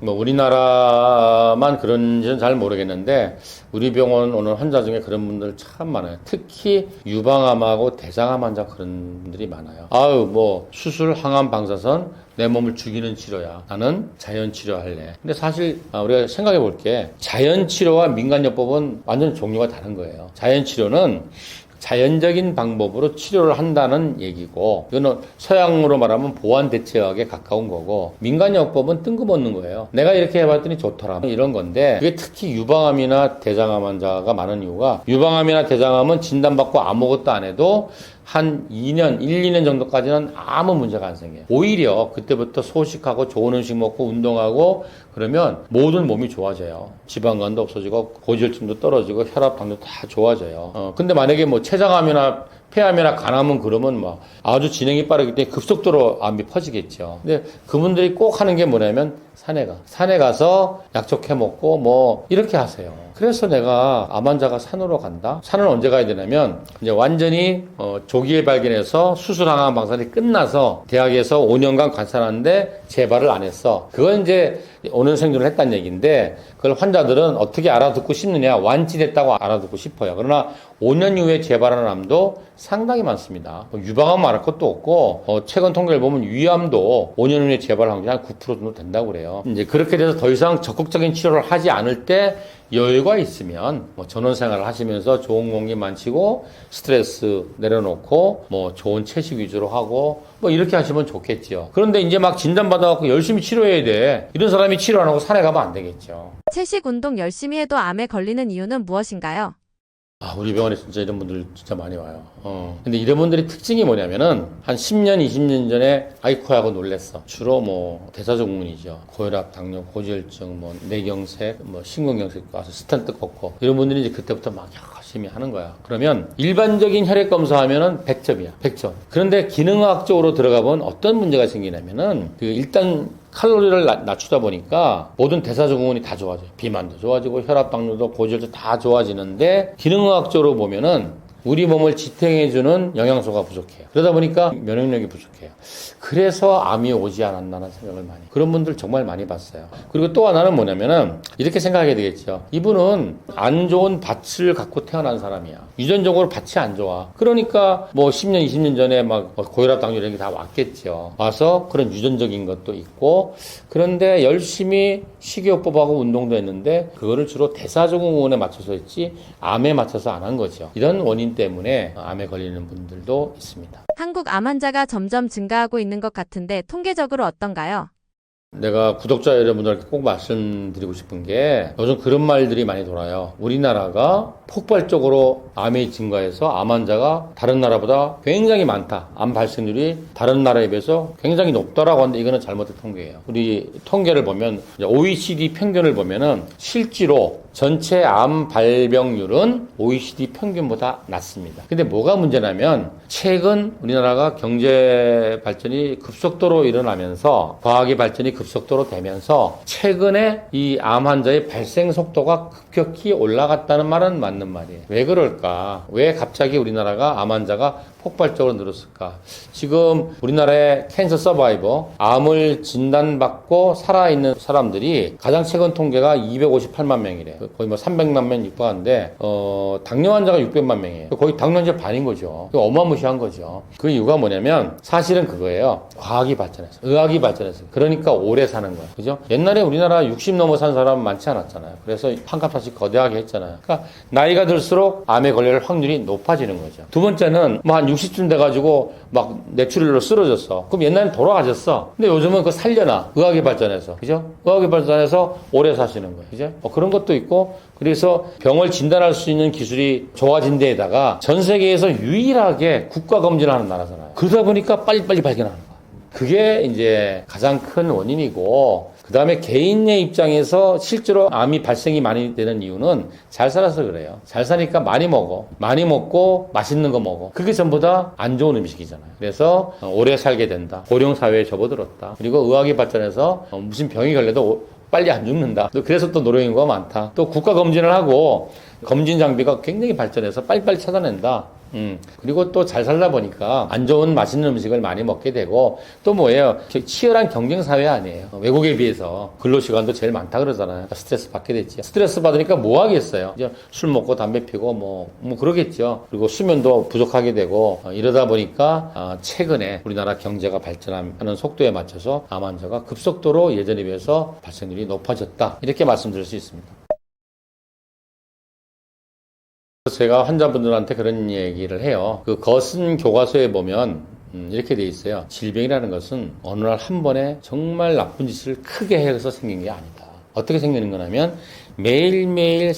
뭐 우리나라만 그런지는 잘 모르겠는데 우리 병원 오는 환자 중에 그런 분들 참 많아요. 특히 유방암하고 대장암 환자 그런 분들이 많아요. 아유 뭐 수술, 항암, 방사선 내 몸을 죽이는 치료야. 나는 자연 치료할래. 근데 사실 우리가 생각해 볼게 자연 치료와 민간요법은 완전 종류가 다른 거예요. 자연 치료는 자연적인 방법으로 치료를 한다는 얘기고 이거는 서양으로 말하면 보완 대체학에 가까운 거고 민간요법은 뜬금없는 거예요. 내가 이렇게 해봤더니 좋더라 이런 건데 이게 특히 유방암이나 대장암 환자가 많은 이유가 유방암이나 대장암은 진단받고 아무것도 안 해도 한 2년, 1, 2년 정도까지는 아무 문제가 안 생겨요. 오히려 그때부터 소식하고 좋은 음식 먹고 운동하고 그러면 모든 몸이 좋아져요. 지방간도 없어지고 고지혈증도 떨어지고 혈압당도 다 좋아져요. 근데 만약에 뭐 췌장암이나 폐암이나 간암은 그러면 막 아주 진행이 빠르기 때문에 급속도로 암이 퍼지겠죠. 근데 그분들이 꼭 하는 게 뭐냐면 산에 가서 약촉해 먹고 뭐 이렇게 하세요. 그래서 내가 암 환자가 산으로 간다? 산을 언제 가야 되냐면 이제 완전히 조기에 발견해서 수술 항암 방사선이 끝나서 대학에서 5년간 관찰하는데 재발을 안 했어. 그건 이제 오늘 생존을 했다는 얘기인데 그걸 환자들은 어떻게 알아듣고 싶느냐 완치됐다고 알아듣고 싶어요. 그러나 5년 이후에 재발하는 암도 상당히 많습니다. 유방암 말할 것도 없고 최근 통계를 보면 위암도 5년 후에 재발 확률이 한 9% 정도 된다고 그래요. 이제 그렇게 돼서 더 이상 적극적인 치료를 하지 않을 때 여유가 있으면 뭐 전원 생활을 하시면서 좋은 공기 만치고 스트레스 내려놓고 뭐 좋은 채식 위주로 하고 뭐 이렇게 하시면 좋겠죠. 그런데 이제 막 진단받아갖고 열심히 치료해야 돼. 이런 사람이 치료 안 하고 산에 가면 안 되겠죠. 채식 운동 열심히 해도 암에 걸리는 이유는 무엇인가요? 우리 병원에 진짜 이런 분들 진짜 많이 와요. 근데 이런 분들의 특징이 뭐냐면은 한 10년, 20년 전에 아이코 하고 놀랬어. 주로 뭐 대사증후군이죠. 고혈압, 당뇨, 고지혈증, 뭐 뇌경색, 뭐 심근경색 와서 스텐트 꽂고 이런 분들이 이제 그때부터 막 열심히 하는 거야. 그러면 일반적인 혈액 검사하면은 100점이야. 100점. 그런데 기능학적으로 들어가 보면 어떤 문제가 생기냐면은 일단 칼로리를 낮추다 보니까 모든 대사증후군이 다 좋아져요. 비만도 좋아지고 혈압, 당뇨도 고지혈증 다 좋아지는데 기능학적으로 보면은 우리 몸을 지탱해주는 영양소가 부족해요. 그러다 보니까 면역력이 부족해요. 그래서 암이 오지 않았나라는 생각을 많이. 그런 분들 정말 많이 봤어요. 그리고 또 하나는 뭐냐면은 이렇게 생각하게 되겠죠. 이분은 안 좋은 밭을 갖고 태어난 사람이야. 유전적으로 밭이 안 좋아. 그러니까 뭐 10년, 20년 전에 막 고혈압, 당뇨 이런 게 다 왔겠죠. 와서 그런 유전적인 것도 있고, 그런데 열심히 식이요법하고 운동도 했는데 그거를 주로 대사증후군에 맞춰서 했지 암에 맞춰서 안 한 거죠. 이런 원인 때문에 암에 걸리는 분들도 있습니다. 한국 암 환자가 점점 증가하고 있는 것 같은데 통계적으로 어떤가요? 내가 구독자 여러분들께 꼭 말씀드리고 싶은 게 요즘 그런 말들이 많이 돌아요. 우리나라가 폭발적으로 암이 증가해서 암 환자가 다른 나라보다 굉장히 많다. 암 발생률이 다른 나라에 비해서 굉장히 높다라고 하는데 이거는 잘못된 통계예요. 우리 통계를 보면 OECD 평균을 보면은 실제로 전체 암 발병률은 OECD 평균보다 낮습니다. 근데 뭐가 문제냐면 최근 우리나라가 경제 발전이 급속도로 일어나면서 과학의 발전이 급속도로 되면서 최근에 이 암 환자의 발생 속도가 급격히 올라갔다는 말은 맞는 말이에요. 왜 그럴까? 왜 갑자기 우리나라가 암 환자가 폭발적으로 늘었을까? 지금 우리나라의 캔서 서바이버, 암을 진단받고 살아있는 사람들이 가장 최근 통계가 258만 명이래. 거의 뭐 300만 명 육박하는데, 당뇨 환자가 600만 명이에요. 거의 당뇨 환자 반인 거죠. 어마무시한 거죠. 그 이유가 뭐냐면 사실은 그거예요. 과학이 발전해서, 의학이 발전해서. 그러니까 오래 사는 거예요. 그죠? 옛날에 우리나라 60 넘어 산 사람 많지 않았잖아요. 그래서 판값없이 거대하게 했잖아요. 그러니까 나이가 들수록 암에 걸릴 확률이 높아지는 거죠. 두 번째는 뭐 한 60쯤 돼가지고 막 뇌출혈로 쓰러졌어. 그럼 옛날엔 돌아가셨어. 근데 요즘은 그거 살려놔. 의학이 발전해서. 그죠? 의학이 발전해서 오래 사시는 거예요. 그죠? 그런 것도 있고, 그래서 병을 진단할 수 있는 기술이 좋아진 데에다가 전 세계에서 유일하게 국가 검진을 하는 나라잖아요. 그러다 보니까 빨리빨리 발견하는 거야. 그게 이제 가장 큰 원인이고, 그 다음에 개인의 입장에서 실제로 암이 발생이 많이 되는 이유는 잘 살아서 그래요. 잘 사니까 많이 먹어. 많이 먹고 맛있는 거 먹어. 그게 전부 다 안 좋은 음식이잖아요. 그래서 오래 살게 된다. 고령 사회에 접어들었다. 그리고 의학이 발전해서 무슨 병이 걸려도 빨리 안 죽는다. 그래서 또 노령인구가 많다. 또 국가 검진을 하고 검진 장비가 굉장히 발전해서 빨리빨리 찾아낸다. 그리고 또 잘 살다 보니까 안 좋은 맛있는 음식을 많이 먹게 되고, 또 뭐예요? 치열한 경쟁 사회 아니에요. 외국에 비해서 근로시간도 제일 많다 그러잖아요. 스트레스 받게 됐지. 스트레스 받으니까 뭐 하겠어요? 이제 술 먹고 담배 피고 뭐 그러겠죠. 그리고 수면도 부족하게 되고, 이러다 보니까 최근에 우리나라 경제가 발전하는 속도에 맞춰서 암 환자가 급속도로 예전에 비해서 발생률이 높아졌다. 이렇게 말씀드릴 수 있습니다. 제가 환자분들한테 그런 얘기를 해요. 그 거슨 교과서에 보면 이렇게 돼 있어요. 질병이라는 것은 어느 날 한 번에 정말 나쁜 짓을 크게 해서 생긴 게 아니다. 어떻게 생기는 거냐면 매일매일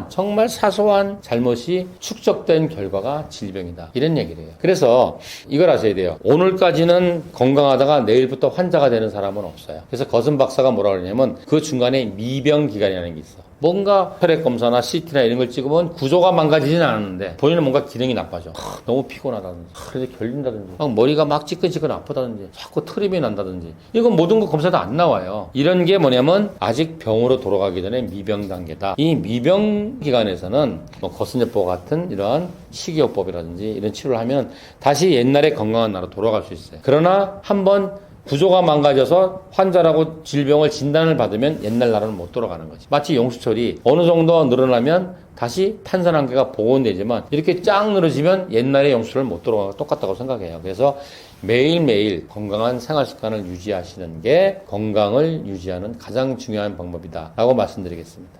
정말 사소한 잘못이 축적된 결과가 질병이다. 이런 얘기를 해요. 그래서 이걸 아셔야 돼요. 오늘까지는 건강하다가 내일부터 환자가 되는 사람은 없어요. 그래서 거슨 박사가 뭐라 그러냐면 그 중간에 미병 기간이라는 게 있어. 뭔가 혈액 검사나 CT나 이런 걸 찍으면 구조가 망가지진 않았는데 본인은 뭔가 기능이 나빠져. 너무 피곤하다든지, 그래서 결린다든지, 막 머리가 막 찌끈찌끈 아프다든지, 자꾸 트림이 난다든지, 이건 모든 거 검사도 안 나와요. 이런 게 뭐냐면 아직 병으로 돌아가기 전에 미병 단계다. 이 미병 기간에서는 뭐 거스제법 같은 이러한 식이요법이라든지 이런 치료를 하면 다시 옛날의 건강한 나라로 돌아갈 수 있어요. 그러나 한번 구조가 망가져서 환자라고 질병을 진단을 받으면 옛날 나라는 못 돌아가는 거지. 마치 용수철이 어느 정도 늘어나면 다시 탄산 한계가 복원되지만 이렇게 쫙 늘어지면 옛날의 용수철을 못 돌아가고 똑같다고 생각해요. 그래서 매일매일 건강한 생활 습관을 유지하시는 게 건강을 유지하는 가장 중요한 방법이다 라고 말씀드리겠습니다.